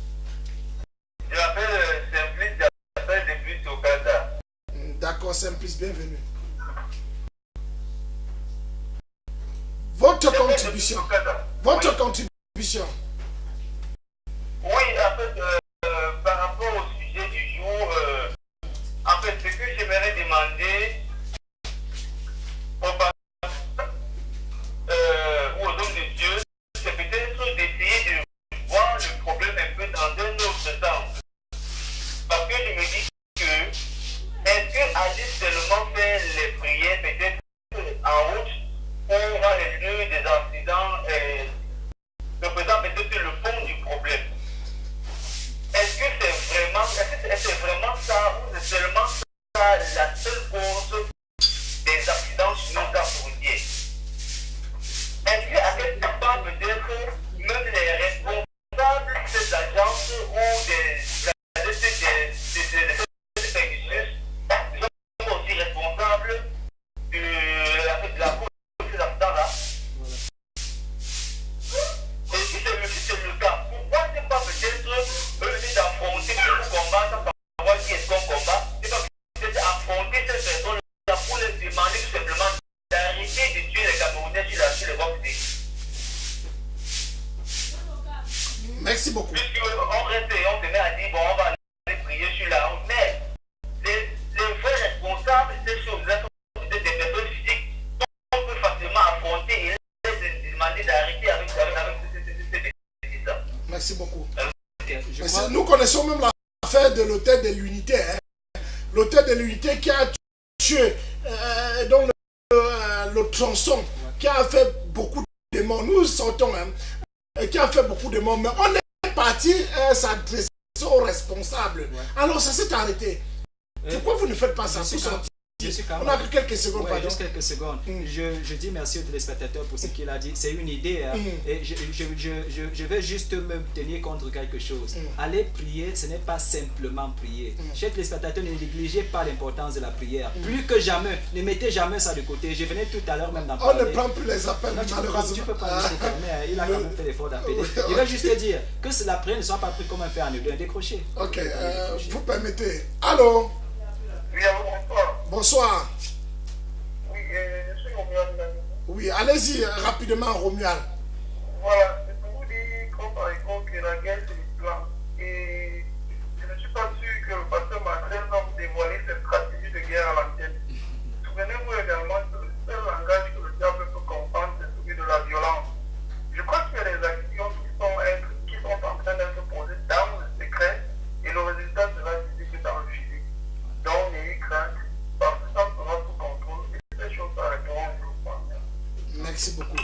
Je m'appelle Simplice, j'appelle depuis Tokada. D'accord, Simplice, bienvenue. Votre contribution. Votre contribution. Oui, en fait, par rapport au sujet du jour, en fait, ce que j'aimerais demander aux pasteurs ou aux hommes de Dieu, c'est peut-être d'essayer de voir le problème un peu dans un autre sens. Parce que je me dis que, est-ce qu'aller seulement faire les prières, peut-être en route, pour réduire des accidents, représente peut-être Merci beaucoup. Puisqu'on reste et on se met à dire, bon, on va aller prier sur la route. Mais les vrais responsables de ces choses-là sont des personnes physiques qu'on peut facilement affronter et les demander d'arrêter avec ces bêtises. Merci beaucoup. Je crois... Nous connaissons même l'affaire de l'hôtel de l'unité. Hein. L'hôtel de l'unité qui a tué donc le tronçon, qui a fait beaucoup de morts. Nous sortons, hein, qui a fait beaucoup de morts. Mais on est parti s'adresser aux responsables. Alors ça s'est arrêté. Pourquoi vous ne faites pas ça? On a que quelques secondes. Ouais, juste quelques secondes. Je dis merci au téléspectateur pour ce qu'il a dit. C'est une idée. Hein. Et je vais juste me tenir contre quelque chose. Aller prier, ce n'est pas simplement prier. Chers téléspectateurs, ne négligez pas l'importance de la prière. Plus que jamais, ne mettez jamais ça de côté. Je venais tout à l'heure même d'en parler. On ne prend plus les appels. Non, tu peux pas le fermer. Il a quand même fait l'effort d'appeler. Je vais juste te dire que la prière ne soit pas prise comme un fait en un décroché. Ok, vous permettez. Allô? Oui, bonsoir. Bonsoir. Oui, je suis Romuald. Oui, allez-y rapidement, Romuald. Voilà, c'est pour vous dire qu'on par exemple que la guerre c'est l'islam. Et je ne suis pas sûr que le pasteur Marcel va vous dévoiler cette stratégie de guerre à l'antenne. Souvenez-vous également que le seul langage que le diable peut comprendre, c'est celui de la violence. Je crois qu'il y a des actions qui sont en train d'être posées dans le secret et le résultat sera visible dans le physique. Donc, n'ayez crainte, parce que ça sera sous contrôle et ces choses s'arrêteront. Merci beaucoup.